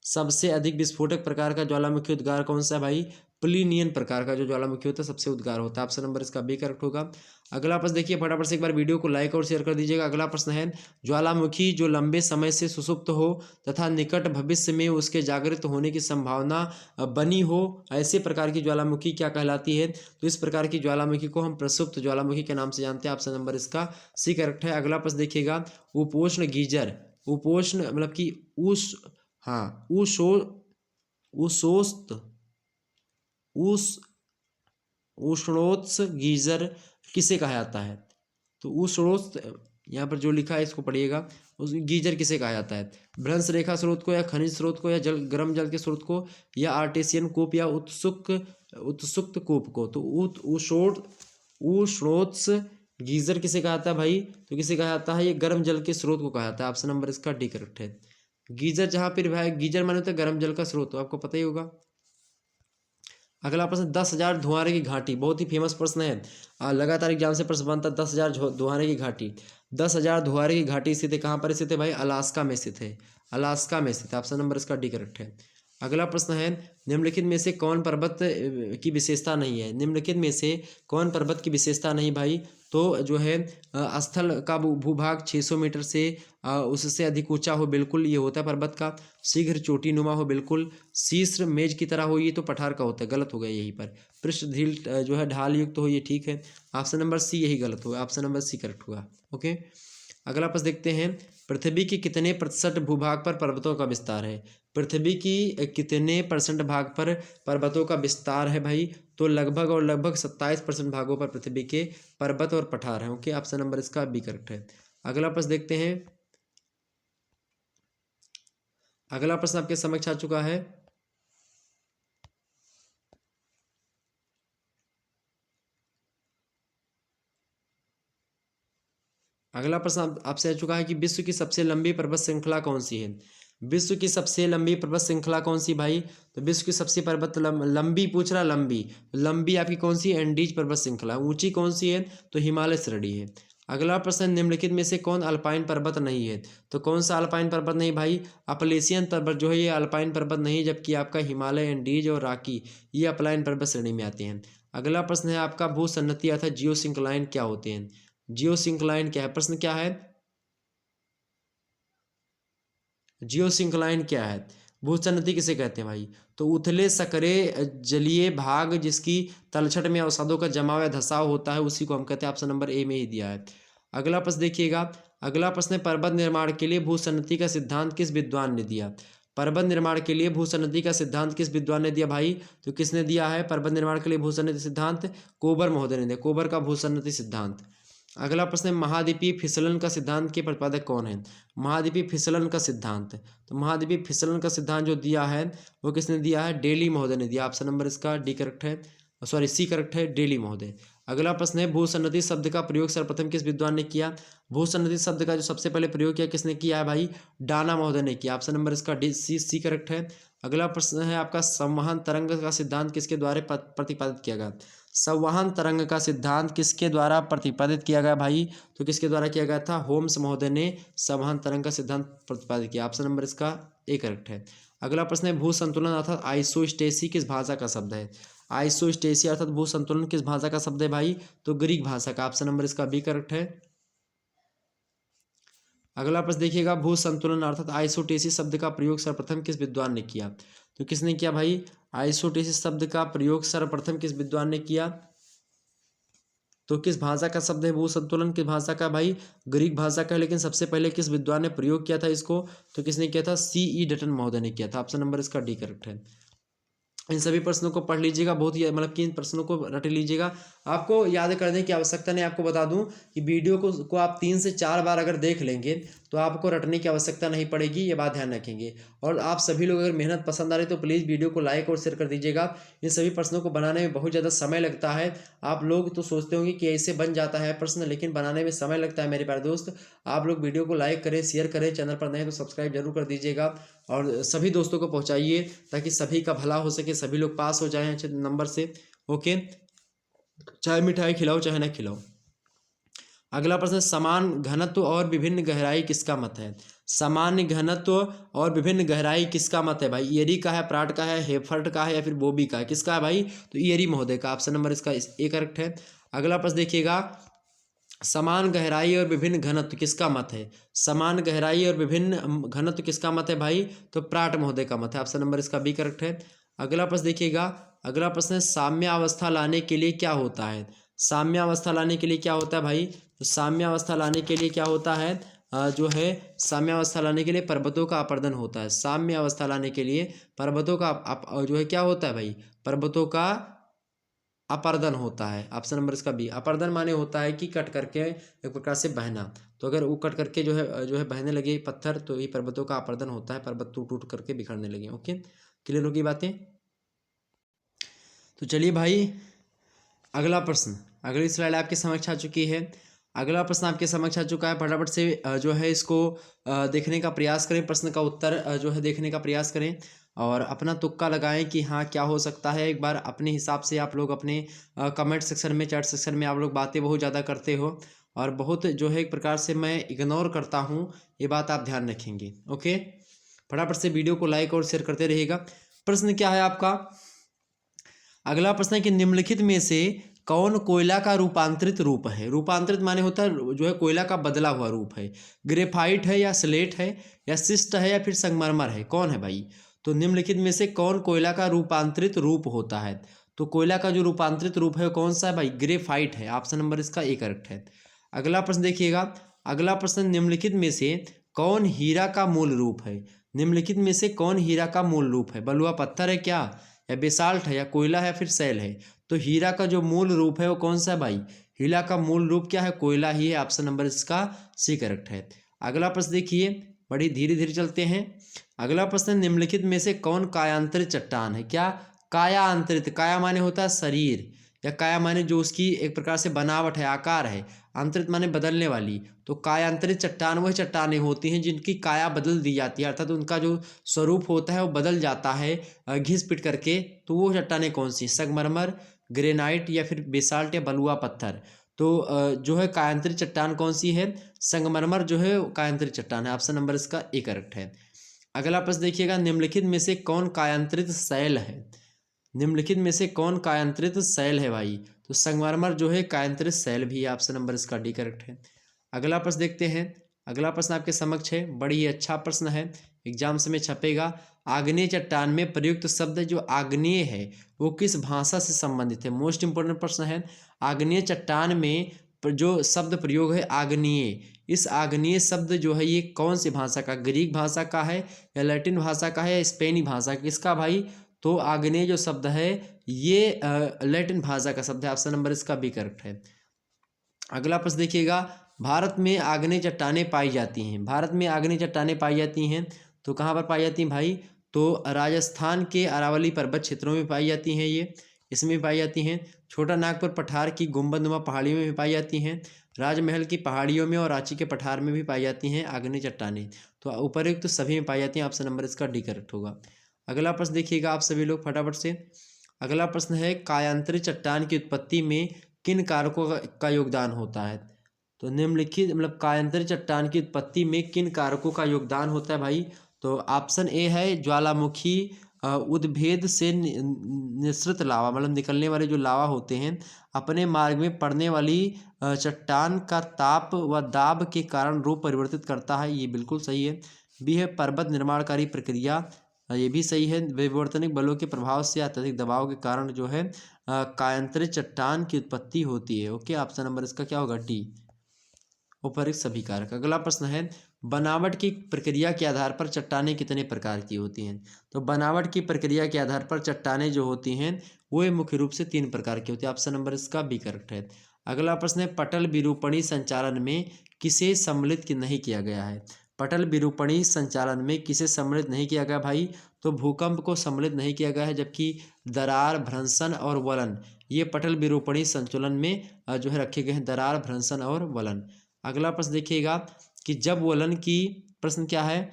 सबसे अधिक विस्फोटक प्रकार का ज्वालामुखी उद्गार कौन सा है भाई, प्लिनियन प्रकार का जो ज्वालामुखी होता है सबसे उद्गार होता है। ऑप्शन नंबर इसका बी करेक्ट होगा। अगला प्रश्न देखिए फटाफट से एक बार वीडियो को लाइक और शेयर कर दीजिएगा। अगला प्रश्न है, ज्वालामुखी जो लंबे समय से सुसुप्त हो तथा निकट भविष्य में उसके जागृत होने की संभावना बनी हो, ऐसे प्रकार की ज्वालामुखी क्या कहलाती है, तो इस प्रकार की ज्वालामुखी को हम प्रसुप्त ज्वालामुखी के नाम से जानते हैं। ऑप्शन नंबर इसका सी करेक्ट है। अगला प्रश्न देखिएगा, उपोष्ण गीजर, उपोष्ण मतलब कि उस हाँ उशोस्त उस उष्णोत्स गीजर किसे कहा जाता है, तो उष्णोत्स यहाँ पर जो लिखा है इसको पढ़िएगा। उस गीजर किसे कहा जाता है, भ्रंश रेखा स्रोत को या खनिज स्रोत को या जल गर्म जल के स्रोत को या आर्टेशियन कूप या उत्सुक्त कूप को, तो उष्णोत्स गीजर किसे कहा जाता है भाई, तो किसे कहा जाता है, ये गर्म जल के स्रोत को कहा जाता है। ऑप्शन नंबर इसका डी करेक्ट है। गीजर जहाँ पर भाई गीजर माने होता है गर्म जल का स्रोत, तो आपको पता ही होगा। अगला प्रश्न, 10,000 धुआंरे की घाटी, बहुत ही फेमस प्रश्न है, लगातार एग्जाम से प्रश्न बनता है। 10,000 धुआंरे की घाटी, 10,000 धुआंरे की घाटी स्थित है कहाँ पर स्थित है भाई, अलास्का में स्थित है। अलास्का में स्थित है। ऑप्शन नंबर इसका डी करेक्ट है। अगला प्रश्न है, निम्नलिखित में से कौन पर्वत की विशेषता नहीं है। निम्नलिखित में से कौन पर्वत की विशेषता नहीं भाई, तो जो है स्थल का भूभाग 600 मीटर से उससे अधिक ऊंचा हो, बिल्कुल ये होता है पर्वत का। शीघ्र चोटी नुमा हो, बिल्कुल। शीर्ष मेज की तरह हो, ये तो पठार का होता है, गलत हो गया यहीं पर। पृष्ठ ढील जो है ढाल युक्त हो, ये ठीक है। ऑप्शन नंबर सी यही गलत होगा। ऑप्शन नंबर सी करेक्ट होगा। ओके। अगला प्रश्न देखते हैं, पृथ्वी के कितने प्रतिशत भूभाग पर पर्वतों का विस्तार है। पृथ्वी की कितने परसेंट भाग पर पर्वतों का विस्तार है भाई, तो लगभग 27% भागों पर पृथ्वी के पर्वत और पठार हैं। ओके, ऑप्शन नंबर इसका बी करेक्ट है। अगला प्रश्न देखते हैं, अगला प्रश्न आपके समक्ष आ चुका है। अगला प्रश्न आपसे आ चुका है कि विश्व की सबसे लंबी पर्वत श्रृंखला कौन सी है। विश्व की सबसे लंबी पर्वत श्रृंखला कौन सी भाई, तो विश्व की सबसे लंबी पूछ रहा, लंबी आपकी कौन सी, एंडीज पर्वत श्रृंखला। ऊंची कौन सी है, तो हिमालय श्रेणी है। अगला प्रश्न, निम्नलिखित में से कौन अल्पाइन पर्वत नहीं है, तो कौन सा अल्पाइन पर्वत नहीं भाई, अपलेशियन पर्वत जो है ये अल्पाइन पर्वत नहीं, जबकि आपका हिमालय, एंडीज और रॉकी ये अल्पाइन पर्वत श्रेणी में आते हैं। अगला प्रश्न है आपका, भूसन्नति अर्थात जियोसिंक्लाइन क्या होते हैं। जियोसिंक्लाइन क्या है, प्रश्न क्या है, जियोसिंक्लाइन क्या है, भूसन्नति किसे कहते हैं भाई, तो उथले सकरे जलीय भाग जिसकी तलछट में अवसादों का जमाव या धसाव होता है उसी को हम कहते हैं। ऑप्शन नंबर ए में ही दिया है। अगला प्रश्न देखिएगा, अगला प्रश्न है, पर्वत निर्माण के लिए भूसन्नति का सिद्धांत किस विद्वान ने दिया। पर्वत निर्माण के लिए भूसन्नति का सिद्धांत किस विद्वान ने दिया भाई, तो किसने दिया है पर्वत निर्माण के लिए भूसन्नति सिद्धांत, कोबर महोदय ने दिया, कोबर का भूसन्नति सिद्धांत। अगला प्रश्न है, महाद्वीपीय फिसलन का सिद्धांत के प्रतिपादक कौन है। महाद्वीपीय फिसलन का सिद्धांत, तो महाद्वीपीय फिसलन का सिद्धांत जो दिया है वो किसने दिया है, डेली महोदय ने दिया। ऑप्शन नंबर इसका डी करेक्ट है, सॉरी सी करेक्ट है, डेली महोदय। अगला प्रश्न है, भूसन्नति शब्द का प्रयोग सर्वप्रथम किस विद्वान ने किया। भूसन्नति शब्द का जो सबसे पहले प्रयोग किया किसने किया है भाई, डाना महोदय ने किया। ऑप्शन नंबर इसका डी सी करेक्ट है। अगला प्रश्न है आपका, संवहन तरंग का सिद्धांत किसके द्वारा प्रतिपादित किया गया। संवहन तरंग का सिद्धांत किसके द्वारा प्रतिपादित किया गया भाई? तो किसके द्वारा किया गया था? होम्स महोदय ने संवहन तरंग का सिद्धांत प्रतिपादित किया। ऑप्शन नंबर इसका ए करेक्ट है। अगला प्रश्न है भू संतुलन अर्थात आइसोस्टेसी किस भाषा का शब्द है? आइसोस्टेसी अर्थात भू संतुलन किस भाषा का शब्द है भाई? तो ग्रीक भाषा का। ऑप्शन नंबर इसका बी करेक्ट है। अगला प्रश्न देखिएगा भू संतुलन अर्थात आइसोटेसिस शब्द का प्रयोग सर्वप्रथम किस विद्वान ने किया? तो किसने किया भाई? आइसोटेसिस शब्द का प्रयोग सर्वप्रथम किस विद्वान ने किया? तो किस भाषा का शब्द है भू संतुलन? किस भाषा का भाई? ग्रीक भाषा का है। लेकिन सबसे पहले किस विद्वान ने प्रयोग किया था इसको? तो किसने किया था? सीई डटन महोदय ने किया था। ऑप्शन नंबर इसका डी करेक्ट है। इन सभी प्रश्नों को पढ़ लीजिएगा, बहुत ही मतलब कि इन प्रश्नों को रट लीजिएगा। आपको याद करने की आवश्यकता नहीं। आपको बता दूं कि वीडियो को आप 3 से 4 बार अगर देख लेंगे तो आपको रटने की आवश्यकता नहीं पड़ेगी, ये बात ध्यान रखेंगे। और आप सभी लोग अगर मेहनत पसंद आ रही तो प्लीज़ वीडियो को लाइक और शेयर कर दीजिएगा। इन सभी प्रश्नों को बनाने में बहुत ज़्यादा समय लगता है। आप लोग तो सोचते होंगे कि ऐसे बन जाता है प्रश्न, लेकिन बनाने में समय लगता है मेरे प्यारे दोस्त। आप लोग वीडियो को लाइक करें, शेयर करें, चैनल पर नए हैं तो सब्सक्राइब जरूर कर दीजिएगा और सभी दोस्तों को पहुंचाइए ताकि सभी का भला हो सके, सभी लोग पास हो जाएं अच्छे नंबर से। ओके, चाहे मिठाई खिलाओ चाहे ना खिलाओ। अगला प्रश्न समान घनत्व और विभिन्न गहराई किसका मत है? सामान्य घनत्व और विभिन्न गहराई किसका मत है भाई? ईयरी का है, प्राट का है, हेफर्ट का है या फिर बोबी का है? किसका है भाई? तो ईयरी महोदय का। ऑप्शन नंबर इसका ए करेक्ट है। अगला प्रश्न देखिएगा समान गहराई और विभिन्न घनत्व किसका मत है? समान गहराई और विभिन्न घनत्व किसका मत है भाई? तो प्राट महोदय का मत है। ऑप्शन नंबर इसका बी करेक्ट है। अगला प्रश्न देखिएगा, अगला प्रश्न है साम्यावस्था लाने के लिए क्या होता है? साम्यावस्था लाने के लिए क्या होता है भाई? तो साम्यावस्था लाने के लिए क्या होता है? जो है साम्यावस्था लाने के लिए पर्वतों का अपर्दन होता है। साम्यावस्था लाने के लिए पर्वतों का जो है क्या होता है भाई? पर्वतों का अपर्दन होता है। ऑप्शन नंबर इसका बी। अपर्दन माने होता है कि कट करके एक प्रकार से बहना। तो अगर वो कट करके जो है बहने लगे पत्थर तो ये पर्वतों का अपर्दन होता है, पर्वत टूट टूट करके बिखरने लगे। ओके, क्लियर होगी बातें? तो चलिए भाई अगला प्रश्न, अगली स्लाइड आपके समक्ष आ चुकी है। अगला प्रश्न आपके समक्ष आ चुका है। फटाफट से जो है इसको देखने का प्रयास करें, प्रश्न का उत्तर जो है देखने का प्रयास करें और अपना तुक्का लगाएं कि हाँ क्या हो सकता है। एक बार अपने हिसाब से आप लोग अपने कमेंट सेक्शन में, चैट सेक्शन में आप लोग बातें बहुत ज़्यादा करते हो और बहुत जो है एक प्रकार से मैं इग्नोर करता हूँ, ये बात आप ध्यान रखेंगे। ओके, फटाफट से वीडियो को लाइक और शेयर करते रहिएगा। प्रश्न क्या है आपका? अगला प्रश्न है कि निम्नलिखित में से कौन कोयला का रूपांतरित रूप है? रूपांतरित माने होता है जो है कोयला का बदला हुआ रूप है। ग्रेफाइट है या स्लेट है या शिस्ट है या फिर संगमरमर है? कौन है भाई? तो निम्नलिखित में से कौन कोयला का रूपांतरित रूप होता है? तो कोयला का जो रूपांतरित रूप है कौन सा है भाई? ग्रेफाइट है। ऑप्शन नंबर इसका ए करेक्ट है। अगला प्रश्न देखिएगा, अगला प्रश्न निम्नलिखित में से कौन हीरा का मूल रूप है? निम्नलिखित में से कौन हीरा का मूल रूप है? बलुआ पत्थर है क्या, या बेसाल्ट है, या कोयला है, या फिर सैल है? तो हीरा का जो मूल रूप है वो कौन सा है भाई? हीरा का मूल रूप क्या है? कोयला ही है। ऑप्शन नंबर इसका सी करेक्ट है। अगला प्रश्न देखिए, बड़ी धीरे धीरे चलते हैं। अगला प्रश्न निम्नलिखित में से कौन कायांतरित चट्टान है? क्या कायांतरित, काया माने होता है शरीर, या काया माने जो उसकी एक प्रकार से बनावट है, आकार है, अंतरित माने बदलने वाली। तो कायांतरित चट्टान वह चट्टानें होती हैं जिनकी काया बदल दी जाती है, अर्थात उनका जो स्वरूप होता है वो बदल जाता है घिस पिट करके। तो वो चट्टानें कौन सी? संगमरमर, ग्रेनाइट या फिर बेसाल्ट या बलुआ पत्थर? तो जो है कायांतरित चट्टान कौन सी है? संगमरमर जो है कायांतरित चट्टान है। ऑप्शन नंबर इसका ए करेक्ट है। अगला प्रश्न देखिएगा, निम्नलिखित में से कौन कायांतरित शैल है? निम्नलिखित में से कौन कायांतरित शैल है भाई? तो संगमरमर जो है कायांतरित शैल भी है। ऑप्शन नंबर इसका डी करेक्ट है। अगला प्रश्न देखते हैं। अगला प्रश्न आपके समक्ष है, बड़ी ही अच्छा प्रश्न है, एग्जाम्स में छपेगा। आग्नेय चट्टान में प्रयुक्त शब्द जो आग्नेय है वो किस भाषा से संबंधित है? मोस्ट इंपोर्टेंट प्रश्न है। आग्नेय चट्टान में जो शब्द प्रयोग है आग्नेय, इस आग्नेय शब्द जो है ये कौन सी भाषा का? ग्रीक भाषा का है या लैटिन भाषा का है या स्पेनी भाषा? किसका भाई? तो आग्नेय जो शब्द है ये लैटिन भाषा का शब्द है। ऑप्शन नंबर इसका बी करेक्ट है। अगला प्रश्न देखिएगा, भारत में आग्नेय चट्टानें पाई जाती हैं। भारत में आग्नेय चट्टानें पाई जाती हैं तो कहाँ पर पाई जाती हैं भाई? तो राजस्थान के अरावली पर्वत क्षेत्रों में पाई जाती हैं, ये इसमें पाई जाती हैं। छोटा नागपुर पठार की गुंबदनुमा पहाड़ियों में भी पाई जाती हैं। राजमहल की पहाड़ियों में और रांची के पठार में भी पाई जाती हैं आग्नेय चट्टानें। तो उपर्युक्त सभी में पाई जाती हैं। ऑप्शन नंबर इसका डी करेक्ट होगा। अगला प्रश्न देखिएगा आप सभी लोग फटाफट से, अगला प्रश्न है कायांतरित चट्टान की उत्पत्ति में किन कारकों का योगदान होता है। तो निम्नलिखित मतलब कायांतरित चट्टान की उत्पत्ति में किन कारकों का योगदान होता है भाई। तो ऑप्शन ए है ज्वालामुखी उद्भेद से निसृत लावा, मतलब निकलने वाले जो लावा होते हैं अपने मार्ग में पड़ने वाली चट्टान का ताप व दाब के कारण रूप परिवर्तित करता है, ये बिल्कुल सही है। बी है पर्वत निर्माणकारी प्रक्रिया, ये भी सही है। विवर्तनिक बलों के प्रभाव से अत्यधिक दबाव के कारण जो है कायांतरित चट्टान की उत्पत्ति होती है। ओके, ऑप्शन नंबर इसका क्या होगा डी, उपरोक्त सभी कारक। अगला प्रश्न है बनावट की प्रक्रिया के आधार पर चट्टानें कितने प्रकार की होती हैं। तो बनावट की प्रक्रिया के आधार पर चट्टानें जो होती हैं वो मुख्य रूप से 3 प्रकार की होती है। ऑप्शन नंबर इसका बी करेक्ट है। अगला प्रश्न है पटल विरूपणी संचालन में किसे सम्मिलित नहीं किया गया है। पटल विरूपणी संचालन में किसे सम्मिलित नहीं किया गया भाई। तो भूकंप को सम्मिलित नहीं किया गया है, जबकि दरार, भ्रंशन और वलन ये पटल विरूपणी संचलन में जो है रखे गए हैं, दरार, भ्रंशन और वलन। अगला प्रश्न देखिएगा कि जब वलन की, प्रश्न क्या है,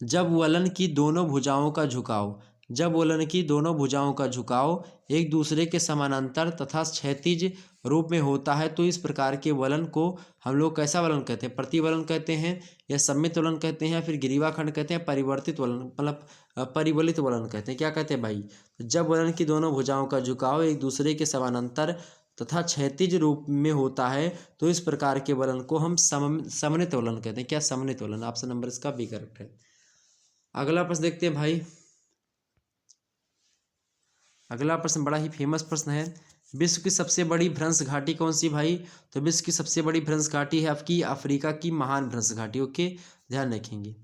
जब वलन की दोनों भुजाओं का झुकाव, जब वलन की दोनों भुजाओं का झुकाव एक दूसरे के समानांतर तथा क्षैतिज रूप में होता है तो इस प्रकार के वलन को हम लोग कैसा वलन कहते हैं, प्रतिवलन कहते हैं या सम्मित वलन कहते हैं या फिर ग्रीवाखंड कहते हैं, परिवर्तित वलन मतलब परिवलित वलन कहते हैं। क्या कहते हैं भाई, जब वलन की दोनों भुजाओं का झुकाव एक दूसरे के समानांतर तथा क्षैतिज रूप में होता है तो इस प्रकार के वलन को हम समन्वित वलन कहते हैं। क्या, समन्वित वलन। ऑप्शन नंबर इसका बी करेक्ट है। अगला प्रश्न देखते हैं भाई। अगला प्रश्न बड़ा ही फेमस प्रश्न है, विश्व की सबसे बड़ी भ्रंश घाटी कौन सी भाई। तो विश्व की सबसे बड़ी भ्रंश घाटी है आपकी अफ्रीका की महान भ्रंश घाटी। ओके, ध्यान रखेंगे।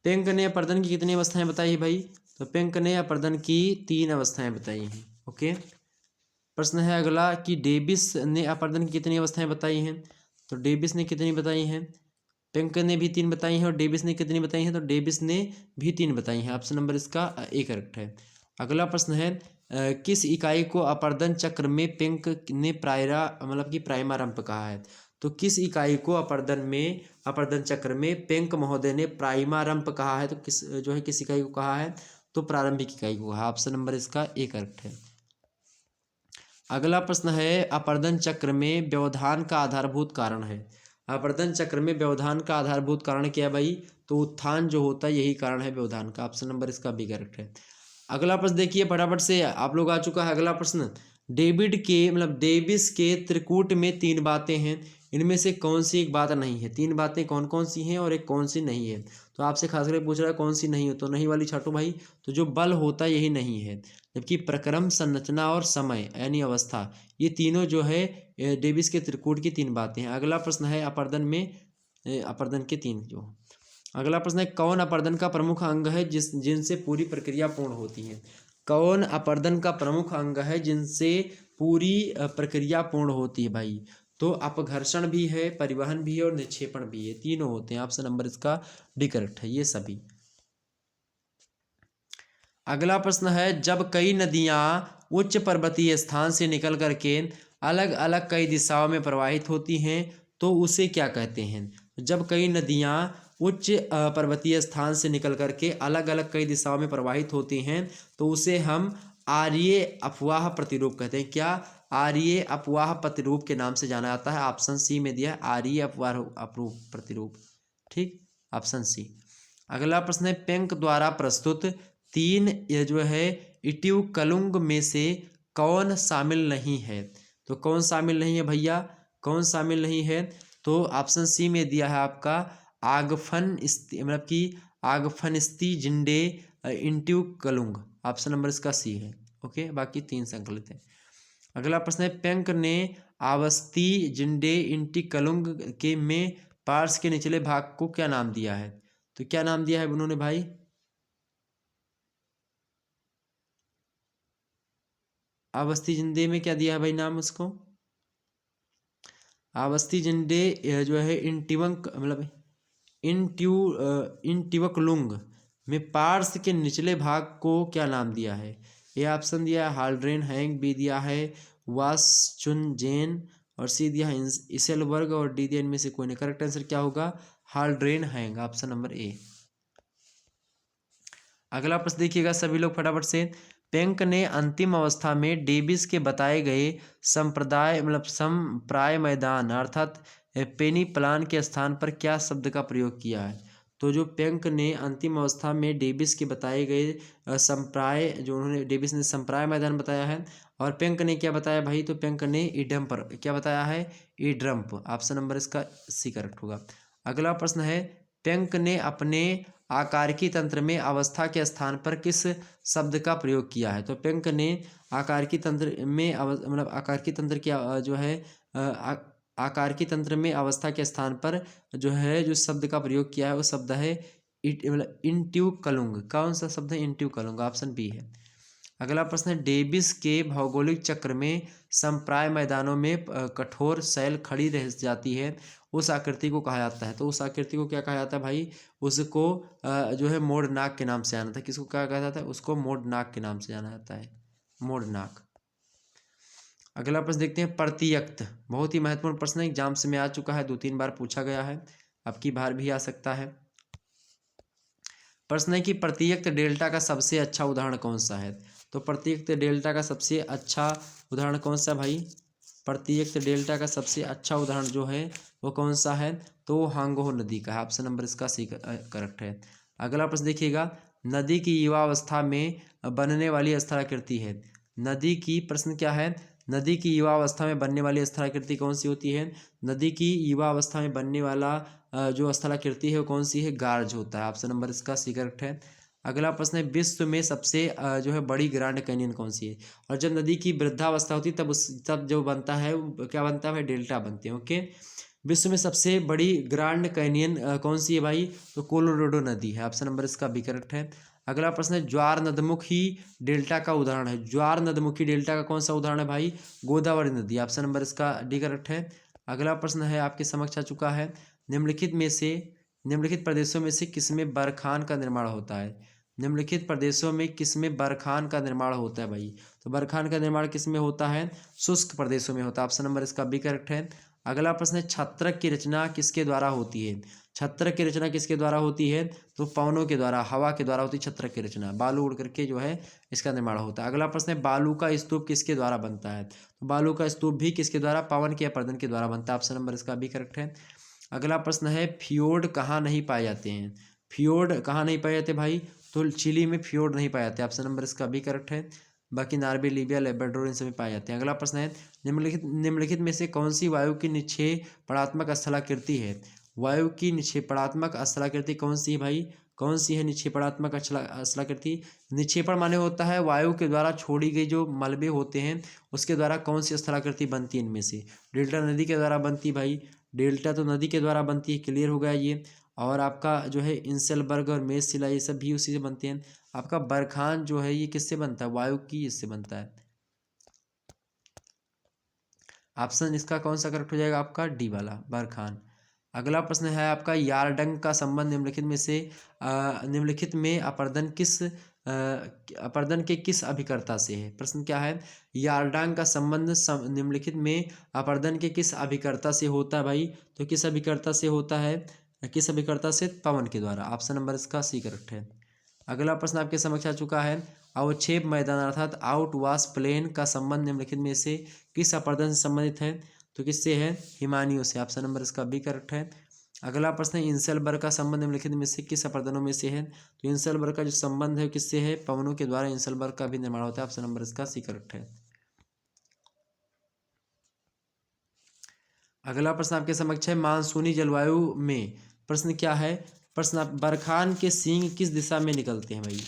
पेंक ने अपर्दन की कितनी अवस्थाएं बताई है भाई। तो पेंक ने अपर्दन की 3 अवस्थाएं बताई हैं। ओके, प्रश्न है अगला कि डेविस ने अपर्दन की कितनी अवस्थाएं बताई हैं। तो डेविस ने कितनी बताई हैं, पेंक ने भी 3 बताई हैं, और डेविस ने कितनी बताई हैं। तो डेविस ने भी 3 बताई हैं। ऑप्शन नंबर इसका ए करेक्ट है। अगला प्रश्न है किस इकाई को अपर्दन चक्र में पेंक ने मतलब कि प्राइमारंभ कहा है। तो किस इकाई को अपर्दन चक्र में पेंक महोदय ने प्राइमारंभ कहा है। तो किस इकाई को कहा है, तो प्रारंभिक इकाई को कहा। ऑप्शन नंबर इसका ए करेक्ट है। अगला प्रश्न है अपर्दन चक्र में व्यवधान का आधारभूत कारण है। अपर्दन चक्र में व्यवधान का आधारभूत कारण क्या है भाई। तो उत्थान जो होता है यही कारण है व्यवधान का। ऑप्शन नंबर इसका बी करेक्ट है। अगला प्रश्न देखिए फटाफट से, आप लोग आ चुका है अगला प्रश्न। डेविस के त्रिकूट में 3 बातें हैं, इनमें से कौन सी एक बात नहीं है। 3 बातें कौन कौन सी हैं और एक कौन सी नहीं है। तो आपसे खास करके पूछ रहा है कौन सी नहीं हो, तो नहीं वाली छाटो भाई। तो जो बल होता है यही नहीं है, जबकि प्रक्रम, संरचना और समय यानी अवस्था, ये तीनों जो है डेविस के त्रिकूट की 3 बातें हैं। अगला प्रश्न है अपर्दन के 3 जो। अगला प्रश्न है कौन अपर्दन का प्रमुख अंग है जिनसे पूरी प्रक्रिया पूर्ण होती है। कौन अपर्दन का प्रमुख अंग है जिनसे पूरी प्रक्रिया पूर्ण होती है भाई। तो अपघर्षण भी है, परिवहन भी है और निक्षेपण भी है, तीनों होते हैं। ऑप्शन नंबर इसका डी करेक्ट है, ये सभी। अगला प्रश्न है जब कई नदियां उच्च पर्वतीय स्थान से निकल करके अलग अलग कई दिशाओं में प्रवाहित होती हैं तो उसे क्या कहते हैं। जब कई नदियां उच्च पर्वतीय स्थान से निकल करके अलग अलग कई दिशाओं में प्रवाहित होती हैं तो उसे हम आर्य अपवाह प्रतिरूप कहते हैं। क्या, आर्य अपवाह प्रतिरूप के नाम से जाना जाता है। ऑप्शन सी में दिया है आर्य अपवाह प्रतिरूप। ठीक, ऑप्शन सी। अगला प्रश्न है पेंक द्वारा प्रस्तुत 3 ये जो है इट्यूकलुंग में से कौन शामिल नहीं है। तो कौन शामिल नहीं है भैया, कौन शामिल नहीं है। तो ऑप्शन सी में दिया है आपका मतलब कि आगफनस्ती जिंडे इंट्यूकलुंग। ऑप्शन नंबर इसका सी है। ओके, बाकी 3 संकलित है। अगला प्रश्न है पेंक ने आवस्ती जिंडे इंटिकलुंग के में पार्श्व के निचले भाग को क्या नाम दिया है। तो क्या नाम दिया है उन्होंने भाई। आवस्ती जिंदे में क्या दिया है भाई नाम उसको। आवस्ती जिंडे जो है इंटिवंक मतलब इंटिवकलुंग में पार्श्व के निचले भाग को क्या नाम दिया है। ए ऑप्शन दिया है हाल्ड्रेन हैंग, बी दिया है वास चुन जेन और सी दिया है इसेलबर्ग और डी दिया इनमें से कोई नहीं। करेक्ट आंसर क्या होगा? हाल्ड्रेन हैंग, ऑप्शन नंबर ए। अगला प्रश्न देखिएगा सभी लोग फटाफट से। पेंक ने अंतिम अवस्था में डेविस के बताए गए संप्राय मैदान अर्थात पेनी प्लान के स्थान पर क्या शब्द का प्रयोग किया है? तो जो पेंक ने अंतिम अवस्था में डेविस के बताए गए संप्राय, जो उन्होंने डेविस ने संप्राय मैदान बताया है, और पेंक ने क्या बताया भाई? तो पेंक ने ईडम पर क्या बताया है? ईड्रम्प, ऑप्शन नंबर इसका सी करेक्ट होगा। अगला प्रश्न है, पेंक ने अपने आकारिकी तंत्र में अवस्था के स्थान पर किस शब्द का प्रयोग किया है? तो पेंक ने आकारिकी तंत्र में मतलब आकारिकी तंत्र की जो है आकारिकी तंत्र में अवस्था के स्थान पर जो शब्द का प्रयोग किया है वो शब्द है मतलब इंट्यूकलुंग। कौन सा शब्द है? इंट्यूकलुंग, ऑप्शन बी है। अगला प्रश्न है, डेविस के भौगोलिक चक्र में संप्राय मैदानों में कठोर शैल खड़ी रह जाती है, उस आकृति को कहा जाता है। तो उस आकृति को क्या कहा जाता है भाई? उसको जो है मोड़नाक के नाम से जाना था। किसको क्या कहा जाता है? उसको मोड़नाक के नाम से जाना जाता है, मोड़नाक। अगला प्रश्न देखते हैं, प्रतियक्त, बहुत ही महत्वपूर्ण प्रश्न है, एग्जाम्स में आ चुका है, 2-3 बार पूछा गया है, अब की बार भी आ सकता है। प्रश्न है कि प्रतियक्त डेल्टा का सबसे अच्छा उदाहरण कौन सा है? तो प्रतियक्त डेल्टा का सबसे अच्छा उदाहरण कौन सा भाई? प्रतियक्त डेल्टा का सबसे अच्छा उदाहरण जो है वो कौन सा है? तो हांगो नदी का है, ऑप्शन नंबर इसका सी करेक्ट है। अगला प्रश्न देखिएगा, नदी की युवावस्था में बनने वाली स्थलाकृति है। नदी की, प्रश्न क्या है? नदी की युवावस्था में बनने वाली स्थलाकृति कौन सी होती है? नदी की युवावस्था में बनने वाला जो स्थलाकृति है वो कौन सी है? गार्ज होता है, ऑप्शन नंबर इसका सी करेक्ट है। अगला प्रश्न है, विश्व में सबसे जो है बड़ी ग्रांड कैनियन कौन सी है? और जब नदी की वृद्धावस्था होती है तब जो बनता है वो क्या बनता है भाई? डेल्टा बनते हैं। ओके, विश्व में सबसे बड़ी ग्रांड कैनियन कौन सी है भाई? तो कोलोराडो नदी है, ऑप्शन नंबर इसका बी करेक्ट है। अगला प्रश्न है, ज्वार नदमुखी डेल्टा का उदाहरण है। ज्वार नदमुखी डेल्टा का कौन सा उदाहरण है भाई? गोदावरी नदी, ऑप्शन नंबर इसका डी करेक्ट है। अगला प्रश्न है आपके समक्ष आ चुका है, निम्नलिखित प्रदेशों में से किसमें बरखान का निर्माण होता है? निम्नलिखित प्रदेशों में किसमें बरखान का निर्माण होता है भाई? तो बरखान का निर्माण किसमें होता है? शुष्क प्रदेशों में होता है, ऑप्शन नंबर इसका बी करेक्ट है। अगला प्रश्न है, छत्रक की रचना किसके द्वारा होती है? छत्रक की रचना किसके द्वारा होती है? तो पवनों के द्वारा, हवा के द्वारा होती है छत्रक की रचना, बालू उड़ करके जो है इसका निर्माण होता है। अगला प्रश्न है, बालू का स्तूप किसके द्वारा बनता है? तो बालू का स्तूप भी किसके द्वारा? पवन के अपर्दन के द्वारा बनता है, ऑप्शन नंबर इसका भी करेक्ट है। अगला प्रश्न है, फियोर्ड कहाँ नहीं पाए जाते हैं? फियोर्ड कहाँ नहीं पाए जाते भाई? तो चिली में फियोर्ड नहीं पाए जाते, ऑप्शन नंबर इसका भी करेक्ट है। बाकी नार्वे, लीबिया, लेब्राडोर इन सभी पाए जाते हैं। अगला प्रश्न है, निम्नलिखित में से कौन सी वायु की निक्षेपणात्मक स्थलाकृति है? वायु की निक्षेपणात्मक स्थलाकृति कौन सी है भाई? कौन सी है निक्षेपणात्मक स्थलाकृति? निक्षेपण माने होता है वायु के द्वारा छोड़ी गई जो मलबे होते हैं उसके द्वारा कौन सी स्थलाकृति बनती है इनमें से? डेल्टा नदी के द्वारा बनती भाई, डेल्टा तो नदी के द्वारा बनती है, क्लियर हो गया ये। और आपका जो है इंसेलबर्ग और मेसशिला ये सब भी उसी से बनते हैं। आपका बरखान जो है ये किससे बनता है? वायु की इससे बनता है, ऑप्शन इसका कौन सा करेक्ट हो जाएगा? आपका डी वाला, बरखान। अगला प्रश्न है आपका, यारडंग का संबंध निम्नलिखित में अपर्दन के किस अभिकर्ता से है? प्रश्न क्या है? यारडांग का संबंध निम्नलिखित में अपर्दन के किस अभिकर्ता से होता है भाई? तो किस अभिकर्ता से होता है? किस अभिकर्ता से? पवन के द्वारा, ऑप्शन नंबर इसका सी करेक्ट है। अगला प्रश्न आपके समक्ष आ चुका है, अवक्षेप मैदान अर्थात आउटवाश प्लेन का संबंध निम्नलिखित में से किस अपर्दन से संबंधित है? तो किससे है? हिमानियों से, ऑप्शन नंबर इसका बी करेक्ट है। अगला प्रश्न है, इंसेलबर्ग का संबंध निम्नलिखित में से किस अपर्दनों में से है? तो इंसेलबर्ग का जो संबंध है किससे है? पवनों के द्वारा इंसेलबर्ग का भी निर्माण होता है, ऑप्शन नंबर इसका सी करेक्ट है। अगला प्रश्न आपके समक्ष है, मानसूनी जलवायु में, प्रश्न क्या है? प्रश्न, बरखान के सींग किस दिशा में निकलते हैं भाई?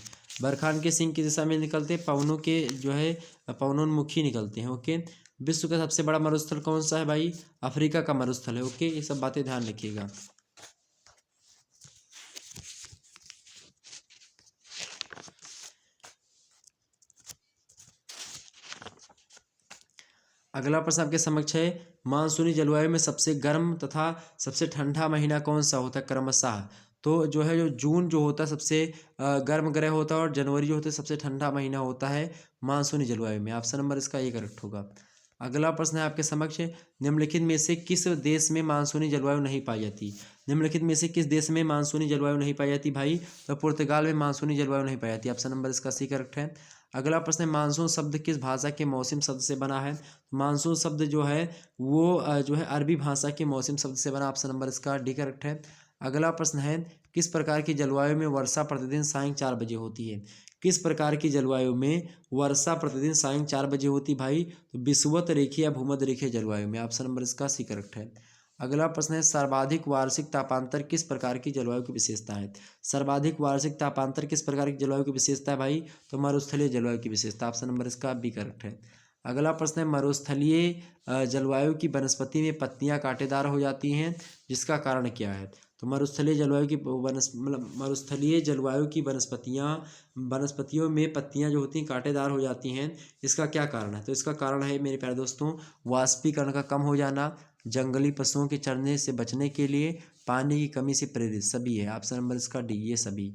बरखान के सींग किस दिशा में निकलते हैं? पवनों के जो है पवनोन्मुखी निकलते हैं। ओके, विश्व का सबसे बड़ा मरुस्थल कौन सा है भाई? अफ्रीका का मरुस्थल है। ओके, ये सब बातें ध्यान रखिएगा। अगला प्रश्न आपके समक्ष है, मानसूनी जलवायु में सबसे गर्म तथा सबसे ठंडा महीना कौन सा होता है क्रमशः? तो जो है, जो जून जो होता है सबसे गर्म ग्रह होता है और जनवरी जो होता है सबसे ठंडा महीना होता है मानसूनी जलवायु में, ऑप्शन नंबर इसका ये करेक्ट होगा। अगला प्रश्न है आपके समक्ष, निम्नलिखित में से किस देश में मानसूनी जलवायु नहीं पाई जाती? निम्नलिखित में से किस देश में मानसूनी जलवायु नहीं पाई जाती भाई? तो पुर्तगाल में मानसूनी जलवायु नहीं पाई जाती। ऑप्शन नंबर इसका सी करेक्ट है। अगला प्रश्न है, मानसून शब्द किस भाषा के मौसम शब्द से बना है? मानसून शब्द जो है वो जो है अरबी भाषा के मौसम शब्द से बना। ऑप्शन नंबर इसका डी करेक्ट है। अगला प्रश्न है, किस प्रकार की जलवायु में वर्षा प्रतिदिन सायं 4 बजे होती है? किस प्रकार की जलवायु में वर्षा प्रतिदिन सायं 4 बजे होती भाई? तो विषुवत रेखीय या भूमध्य रेखीय जलवायु में। ऑप्शन नंबर इसका सी करेक्ट है। अगला प्रश्न है, सर्वाधिक वार्षिक तापांतर किस प्रकार की जलवायु की विशेषता है? सर्वाधिक वार्षिक तापांतर किस प्रकार की जलवायु की विशेषता है भाई? तो मरुस्थलीय जलवायु की विशेषता। ऑप्शन नंबर इसका बी करेक्ट है। अगला प्रश्न है, मरुस्थलीय जलवायु की वनस्पति में पत्तियां कांटेदार हो जाती हैं, जिसका कारण क्या है? तो मरुस्थलीय जलवायु की मरुस्थलीय जलवायु की वनस्पतियों में पत्तियां जो होती हैं कांटेदार हो जाती हैं, इसका क्या कारण है? तो इसका कारण है मेरे प्यारे दोस्तों, वाष्पीकरण का कम हो जाना, जंगली पशुओं के चरने से बचने के लिए, पानी की कमी से प्रेरित, सभी है। ऑप्शन नंबर इसका डी, ये सभी।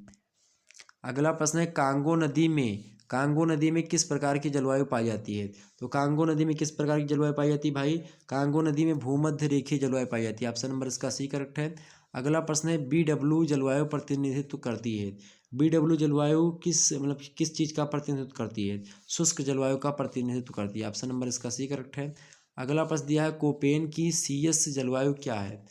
अगला प्रश्न है, कांगो नदी में किस प्रकार की जलवायु पाई जाती है? तो कांगो नदी में किस प्रकार की जलवायु पाई जाती है भाई? कांगो नदी में भूमध्य रेखीय जलवायु पाई जाती है। ऑप्शन नंबर इसका सी करेक्ट है। अगला प्रश्न है, BW जलवायु प्रतिनिधित्व करती है। BW जलवायु किस चीज़ का प्रतिनिधित्व करती है? शुष्क जलवायु का प्रतिनिधित्व करती है। ऑप्शन नंबर इसका सी करेक्ट है। अगला प्रश्न दिया है, कोपेन की CS जलवायु क्या है?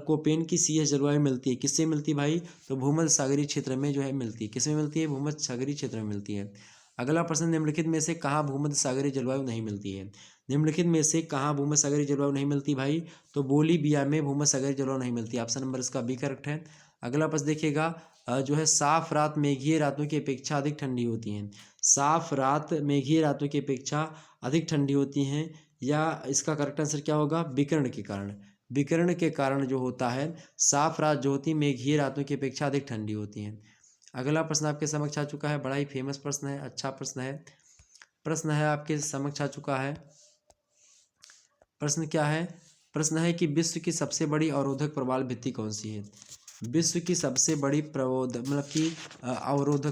कोपेन की CS जलवायु मिलती है, किससे मिलती है भाई? तो भूमध्य सागरीय क्षेत्र में जो है मिलती है। किसमें मिलती है? भूमध्य सागरीय क्षेत्र में मिलती है। अगला प्रश्न, निम्नलिखित में से कहाँ भूमध्य सागरीय जलवायु नहीं मिलती है? निम्नलिखित में से कहाँ भूमध्य सागरीय जलवायु नहीं मिलती भाई? तो बोलीविया में भूमध्य सागरीय जलवायु नहीं मिलती। ऑप्शन नंबर इसका बी करेक्ट है। अगला प्रश्न देखिएगा, जो है साफ रात मेघीय रातों की अपेक्षा अधिक ठंडी होती हैं। साफ रात मेघीय रातों की अपेक्षा अधिक ठंडी होती हैं, या इसका करेक्ट आंसर क्या होगा? विकिरण के कारण। विकिरण के कारण जो होता है, साफ रात जो होती है मेघीय रातों की अपेक्षा अधिक ठंडी होती हैं। अगला प्रश्न आपके समक्ष आ चुका है, बड़ा ही फेमस प्रश्न है, अच्छा प्रश्न है आपके समक्ष आ चुका है। प्रश्न क्या है? प्रश्न है कि विश्व की सबसे बड़ी अवरोधक प्रवाल भित्ति कौन सी है? विश्व की सबसे बड़ी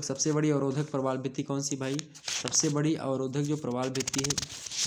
सबसे बड़ी अवरोधक प्रवाल भित्ति कौन सी भाई? सबसे बड़ी अवरोधक जो प्रवाल भित्ति है,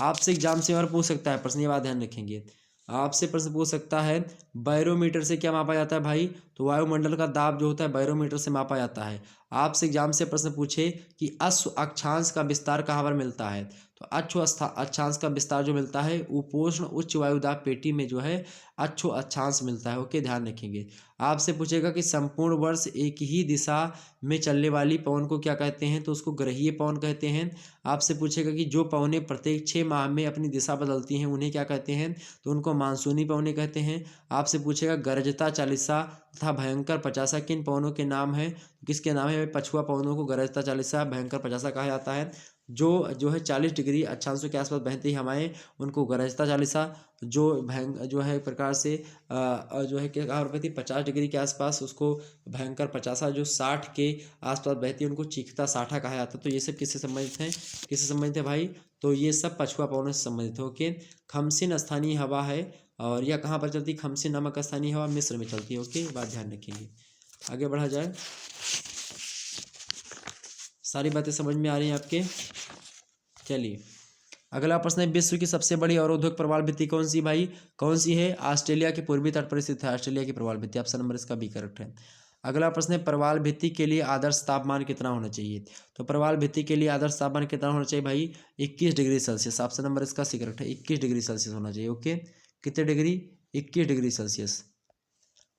आपसे एग्जाम से और पूछ सकता है प्रश्न, ये बात ध्यान रखेंगे। आपसे प्रश्न पूछ सकता है, बैरोमीटर से क्या मापा जाता है भाई? तो वायुमंडल का दाब जो होता है बैरोमीटर से मापा जाता है। आपसे एग्जाम से प्रश्न पूछे कि अश्व अक्षांश का विस्तार कहाँ पर मिलता है? तो अक्षांश का विस्तार जो मिलता है उपोष्ण उच्च वायुदाब पेटी में जो है अक्षो अक्षांश मिलता है। ओके, ध्यान रखेंगे। आपसे पूछेगा कि संपूर्ण वर्ष एक ही दिशा में चलने वाली पवन को क्या कहते हैं? तो उसको ग्रहीय पवन कहते हैं। आपसे पूछेगा कि जो पवनें प्रत्येक 6 माह में अपनी दिशा बदलती हैं उन्हें क्या कहते हैं? तो उनको मानसूनी पवनें कहते हैं। आपसे पूछेगा गरजता चालीसा तथा भयंकर पचासा किन पवनों के नाम है? किसके नाम है? पछुआ पवनों को गरजता चालीसा भयंकर पचासा कहा जाता है। जो है 40 डिग्री अक्षांशों के आसपास बहती हवाएं, उनको गरजता चालीसा। जो है प्रकार से जो है क्या कहा बहती 50 डिग्री के आसपास, उसको भयंकर पचासा। जो 60 के आसपास बहती है उनको चीखता साठा कहा जाता है। तो ये सब किससे संबंधित हैं? किससे संबंधित है भाई? तो ये सब पछुआ पवनों से संबंधित है। ओके, खमसिन स्थानीय हवा है, और यह कहाँ पर चलती है? खमसिन नामक स्थानीय हवा मिस्र में चलती है। ओके, बात ध्यान रखेंगे। आगे बढ़ा जाए, सारी बातें समझ में आ रही हैं आपके? चलिए, अगला प्रश्न है, विश्व की सबसे बड़ी अवरोधक प्रवाल भित्ति कौन सी भाई? कौन सी है? ऑस्ट्रेलिया के पूर्वी तट पर स्थित है ऑस्ट्रेलिया की प्रवाल भित्ति। ऑप्शन नंबर इसका बी करेक्ट है। अगला प्रश्न है, प्रवाल भित्ति के लिए आदर्श तापमान कितना होना चाहिए? तो प्रवाल भित्ति के लिए आदर्श तापमान कितना होना चाहिए भाई? 21 डिग्री सेल्सियस। ऑप्शन नंबर इसका सी करेक्ट है, 21 डिग्री सेल्सियस होना चाहिए। ओके, कितने डिग्री? 21 degree Celsius.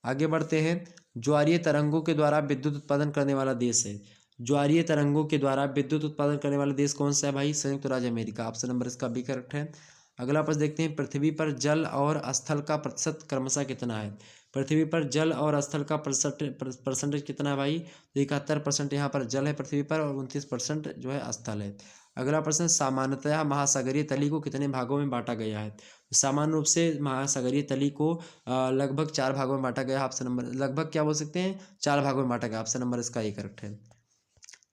आगे बढ़ते हैं, ज्वारीय तरंगों के द्वारा विद्युत उत्पादन करने वाला देश है। ज्वारीय तरंगों के द्वारा विद्युत उत्पादन करने वाला देश कौन सा है भाई? संयुक्त राज्य अमेरिका। ऑप्शन नंबर इसका बी करेक्ट है। अगला प्रश्न देखते हैं, पृथ्वी पर जल और स्थल का प्रतिशत क्रमशः कितना है? पृथ्वी पर जल और स्थल का परसेंटेज कितना है भाई? तो 71% यहाँ पर जल है पृथ्वी पर, और 29% जो है स्थल है। अगला प्रश्न, सामान्यतः महासागरीय तली को कितने भागों में बांटा गया है? सामान्य रूप से महासागरीय तली को लगभग 4 भागों में बांटा गया। ऑप्शन नंबर लगभग क्या बोल सकते हैं? 4 भागों में बांटा गया। ऑप्शन नंबर इसका ए करेक्ट है।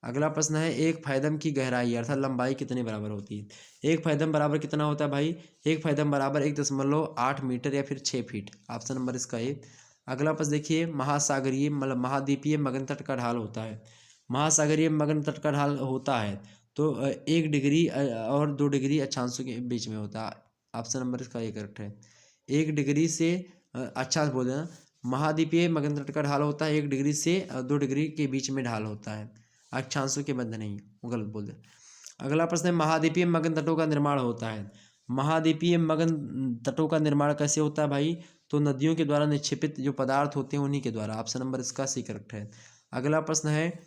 अगला प्रश्न है, एक फैदम की गहराई अर्थात लंबाई कितने बराबर होती है? एक फैदम बराबर कितना होता है भाई? एक फैदम बराबर 1.8 मीटर या फिर 6 फीट। ऑप्शन नंबर इसका ए। अगला प्रश्न देखिए, महासागरीय महाद्वीपीय मगन तट का ढाल होता है। महासागरीय मगन तट का ढाल होता है तो 1 डिग्री और 2 डिग्री अक्षांशों के बीच में होता है। ऑप्शन नंबर इसका ए करेक्ट है। 1 डिग्री से अक्षांश बोल देना, महाद्वीपीय मगध तट का ढाल होता है 1 डिग्री से 2 डिग्री के बीच में ढाल होता है, अक्षांशों के मध्य नहीं, वो गलत बोल दे। अगला प्रश्न है महाद्वीपीय मगध तटों का निर्माण होता है। महाद्वीपीय मगध तटों का निर्माण कैसे होता है भाई? तो नदियों के द्वारा निक्षेपित जो पदार्थ होते हैं उन्हीं के द्वारा। ऑप्शन नंबर इसका सी करेक्ट है। अगला प्रश्न है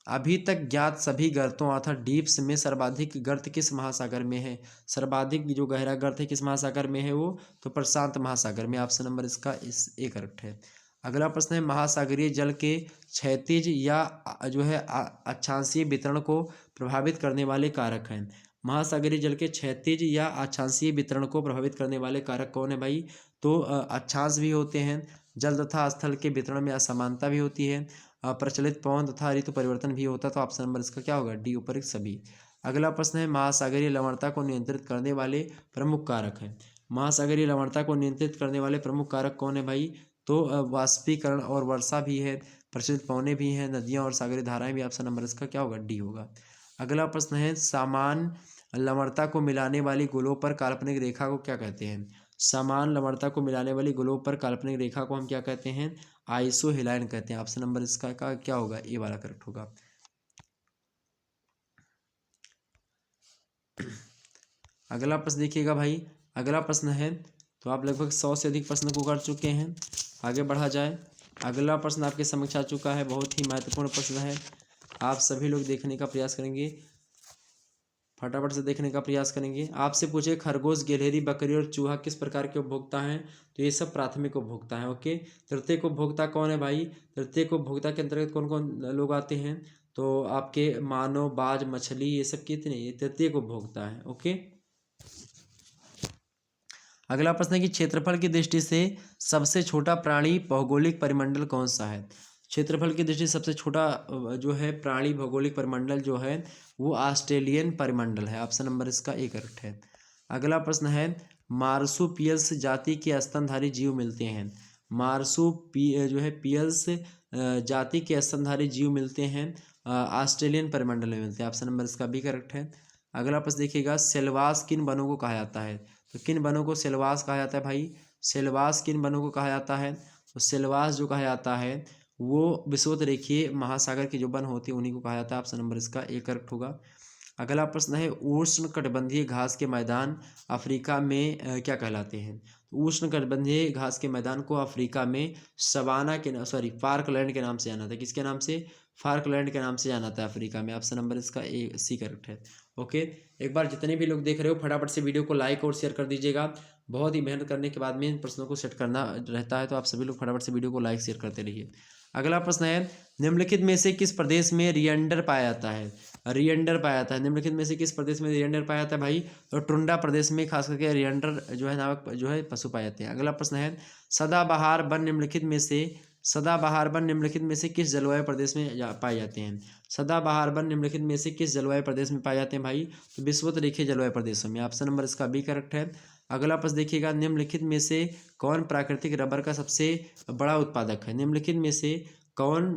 अभी तक ज्ञात सभी गर्तों अर्थात डीप्स में सर्वाधिक गर्त किस महासागर में है? सर्वाधिक जो गहरा गर्त है किस महासागर में है वो? तो प्रशांत महासागर में। ऑप्शन नंबर इसका इस ए करेक्ट है। अगला प्रश्न है महासागरीय जल के क्षैतिज या जो है अक्षांशीय वितरण को प्रभावित करने वाले कारक हैं। महासागरीय जल के क्षैतिज या अक्षांशीय वितरण को प्रभावित करने वाले कारक कौन है भाई? तो अक्षांश भी होते हैं, जल तथा स्थल के वितरण में असमानता भी होती है, प्रचलित पवन तथा ऋतु परिवर्तन भी होता है। तो ऑप्शन नंबर इसका क्या होगा? डी उपरोक्त सभी। अगला प्रश्न है महासागरीय लवणता को नियंत्रित करने वाले प्रमुख कारक हैं। महासागरीय लवणता को नियंत्रित करने वाले प्रमुख कारक कौन है भाई? तो वाष्पीकरण और वर्षा भी है, प्रचलित पवनें भी हैं, नदियाँ और सागरीय धाराएं भी। ऑप्शन नंबर इसका क्या होगा? डी होगा। अगला प्रश्न है समान लवणता को मिलाने वाली गोलों पर काल्पनिक रेखा को क्या कहते हैं? समान लवणता को मिलाने वाली गोलों पर काल्पनिक रेखा को हम क्या कहते हैं? आइसोहेलाइन कहते हैं। ऑप्शन नंबर इसका का क्या होगा? ए वाला करेक्ट होगा। अगला प्रश्न देखिएगा भाई, अगला प्रश्न है तो आप लगभग 100 से अधिक प्रश्न को कर चुके हैं, आगे बढ़ा जाए। अगला प्रश्न आपके समक्ष आ चुका है, बहुत ही महत्वपूर्ण प्रश्न है, आप सभी लोग देखने का प्रयास करेंगे, फटाफट से देखने का प्रयास करेंगे। आपसे पूछे खरगोश, गिलहरी, बकरी और चूहा किस प्रकार के उपभोक्ता हैं? तो ये सब प्राथमिक उपभोक्ता हैं। ओके, तृतीयक उपभोक्ता कौन है भाई? तृतीयक उपभोक्ता के अंतर्गत कौन कौन लोग आते हैं? तो आपके मानव, बाज, मछली, ये सब कितने? ये तृतीयक उपभोक्ता है। ओके, अगला प्रश्न है कि क्षेत्रफल की दृष्टि से सबसे छोटा प्राणी भौगोलिक परिमंडल कौन सा है? क्षेत्रफल की दृष्टि से सबसे छोटा जो है प्राणी भौगोलिक परिमंडल जो है वो ऑस्ट्रेलियन परिमंडल है। ऑप्शन नंबर इसका ए करेक्ट है। अगला प्रश्न है मार्सुपियल्स जाति के स्तनधारी जीव मिलते हैं। जो है पियल्स जाति के स्तनधारी जीव मिलते हैं ऑस्ट्रेलियन परिमंडल में मिलते हैं। ऑप्शन नंबर इसका भी करेक्ट है। अगला प्रश्न देखिएगा सेलवास किन वनों को कहा जाता है? तो किन वनों को सेलवास कहा जाता है भाई? सेलवास किन वनों को कहा जाता है? तो सेलवास जो कहा जाता है वो विषुवत रेखीय महासागर के जो वन होते हैं उन्हीं को कहा जाता है। ऑप्शन नंबर इसका ए करेक्ट होगा। अगला प्रश्न है उष्णकटिबंधीय घास के मैदान अफ्रीका में क्या कहलाते हैं? तो उष्णकटिबंधीय घास के मैदान को अफ्रीका में सवाना के फार्कलैंड के नाम से जाना था। किसके नाम से? फार्कलैंड के नाम से जाना था अफ्रीका में। ऑप्शन नंबर इसका ए सी करेक्ट है। ओके, एक बार जितने भी लोग देख रहे हो फटाफट से वीडियो को लाइक और शेयर कर दीजिएगा। बहुत ही मेहनत करने के बाद में इन प्रश्नों को सेट करना रहता है, तो आप सभी लोग फटाफट से वीडियो को लाइक शेयर करते रहिए। अगला प्रश्न है निम्नलिखित में से किस प्रदेश में रियंडर पाया जाता है? रियंडर पाया जाता है। निम्नलिखित में से किस प्रदेश में रियंडर पाया जाता है भाई? तो टुंडा प्रदेश में खास करके रियंडर जो है नामक जो है पशु पाए जाते हैं। अगला प्रश्न है सदाबहार वन निम्नलिखित में से किस जलवायु प्रदेश में पाए जाते हैं? सदाबहार वन निम्नलिखित में से किस जलवायु प्रदेश में पाए जाते हैं भाई? तो विषुवत रेखीय जलवायु प्रदेशों में। ऑप्शन नंबर इसका बी करेक्ट है। अगला प्रश्न देखिएगा निम्नलिखित में से कौन प्राकृतिक रबर का सबसे बड़ा उत्पादक है? निम्नलिखित में से कौन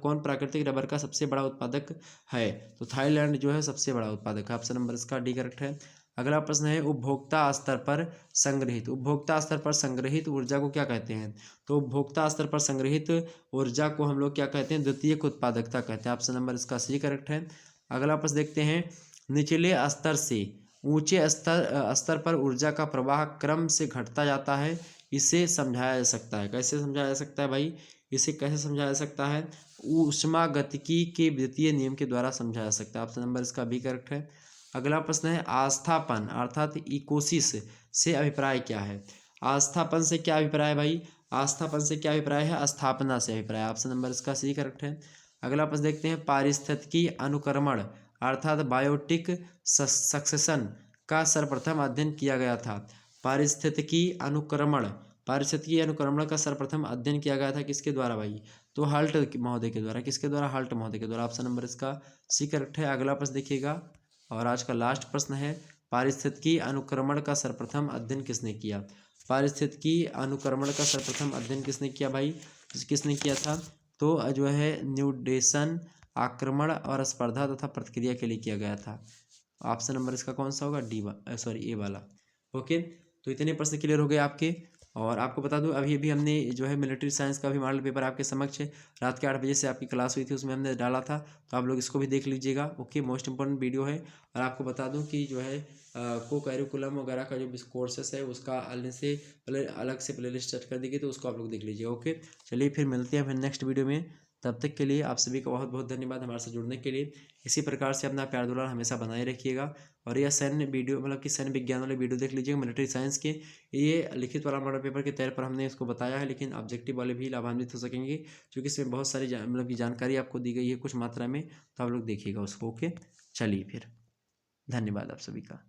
कौन प्राकृतिक रबर का सबसे बड़ा उत्पादक है? तो थाईलैंड जो है सबसे बड़ा उत्पादक है। ऑप्शन नंबर इसका डी करेक्ट है। अगला प्रश्न है उपभोक्ता स्तर पर संग्रहित ऊर्जा को क्या कहते हैं? तो उपभोक्ता स्तर पर संग्रहित ऊर्जा को हम लोग क्या कहते हैं? द्वितीयक उत्पादकता कहते हैं। ऑप्शन नंबर इसका सी करेक्ट है। अगला प्रश्न देखते हैं निचले स्तर से ऊंचे स्तर पर ऊर्जा का प्रवाह क्रम से घटता जाता है, इसे समझाया जा सकता है। कैसे समझाया जा सकता है भाई? इसे कैसे समझाया जा सकता है? ऊष्मागतिकी के द्वितीय नियम के द्वारा समझाया जा सकता है। ऑप्शन नंबर इसका बी करेक्ट है। अगला प्रश्न है आस्थापन अर्थात इकोसिस से अभिप्राय क्या है? आस्थापन से क्या अभिप्राय है भाई? आस्थापन से क्या अभिप्राय है? स्थापना से अभिप्राय। ऑप्शन नंबर इसका सी करेक्ट है। अगला प्रश्न देखते हैं पारिस्थितिकी अनुक्रमण अर्थात बायोटिक सक्सेशन का सर्वप्रथम अध्ययन किया गया था। पारिस्थितिकी अनुक्रमण का सर्वप्रथम अध्ययन किया गया था किसके द्वारा भाई? तो हल्ट महोदय के द्वारा। किसके द्वारा? हल्ट महोदय के द्वारा। ऑप्शन नंबर इसका सी करेक्ट है। अगला प्रश्न देखिएगा और आज का लास्ट प्रश्न है पारिस्थितिकी अनुक्रमण का सर्वप्रथम अध्ययन किसने किया? पारिस्थितिकी अनुक्रमण का सर्वप्रथम अध्ययन किसने किया भाई? किसने किया था? तो जो है न्यूडेशन आक्रमण और स्पर्धा तथा प्रतिक्रिया के लिए किया गया था। ऑप्शन नंबर इसका कौन सा होगा, ए वाला। ओके, तो इतने प्रश्न क्लियर हो गए आपके। और आपको बता दूं अभी अभी हमने जो है मिलिट्री साइंस का भी मॉडल पेपर आपके समक्ष है, रात के 8 बजे से आपकी क्लास हुई थी, उसमें हमने डाला था, तो आप लोग इसको भी देख लीजिएगा। ओके, मोस्ट इंपॉर्टेंट वीडियो है। और आपको बता दूं कि जो है को करिकुलम वगैरह का जो कोर्सेस है उसका अलग से प्ले लिस्ट सेट कर देगी, तो उसको आप लोग देख लीजिएगा। ओके, चलिए फिर मिलते हैं फिर नेक्स्ट वीडियो में। तब तक के लिए आप सभी का बहुत बहुत धन्यवाद हमारे साथ जुड़ने के लिए। इसी प्रकार से अपना प्यार दुलार हमेशा बनाए रखिएगा। और यह सैन्य वीडियो मतलब कि सैन्य विज्ञान वाले वीडियो देख लीजिएगा मिलिट्री साइंस के। ये लिखित वाला मॉडल पेपर के तौर पर हमने इसको बताया है, लेकिन ऑब्जेक्टिव वाले भी लाभान्वित हो सकेंगे, क्योंकि इसमें बहुत सारी मतलब की जानकारी आपको दी गई है कुछ मात्रा में, तो आप लोग देखिएगा उसको। ओके, चलिए फिर धन्यवाद आप सभी का।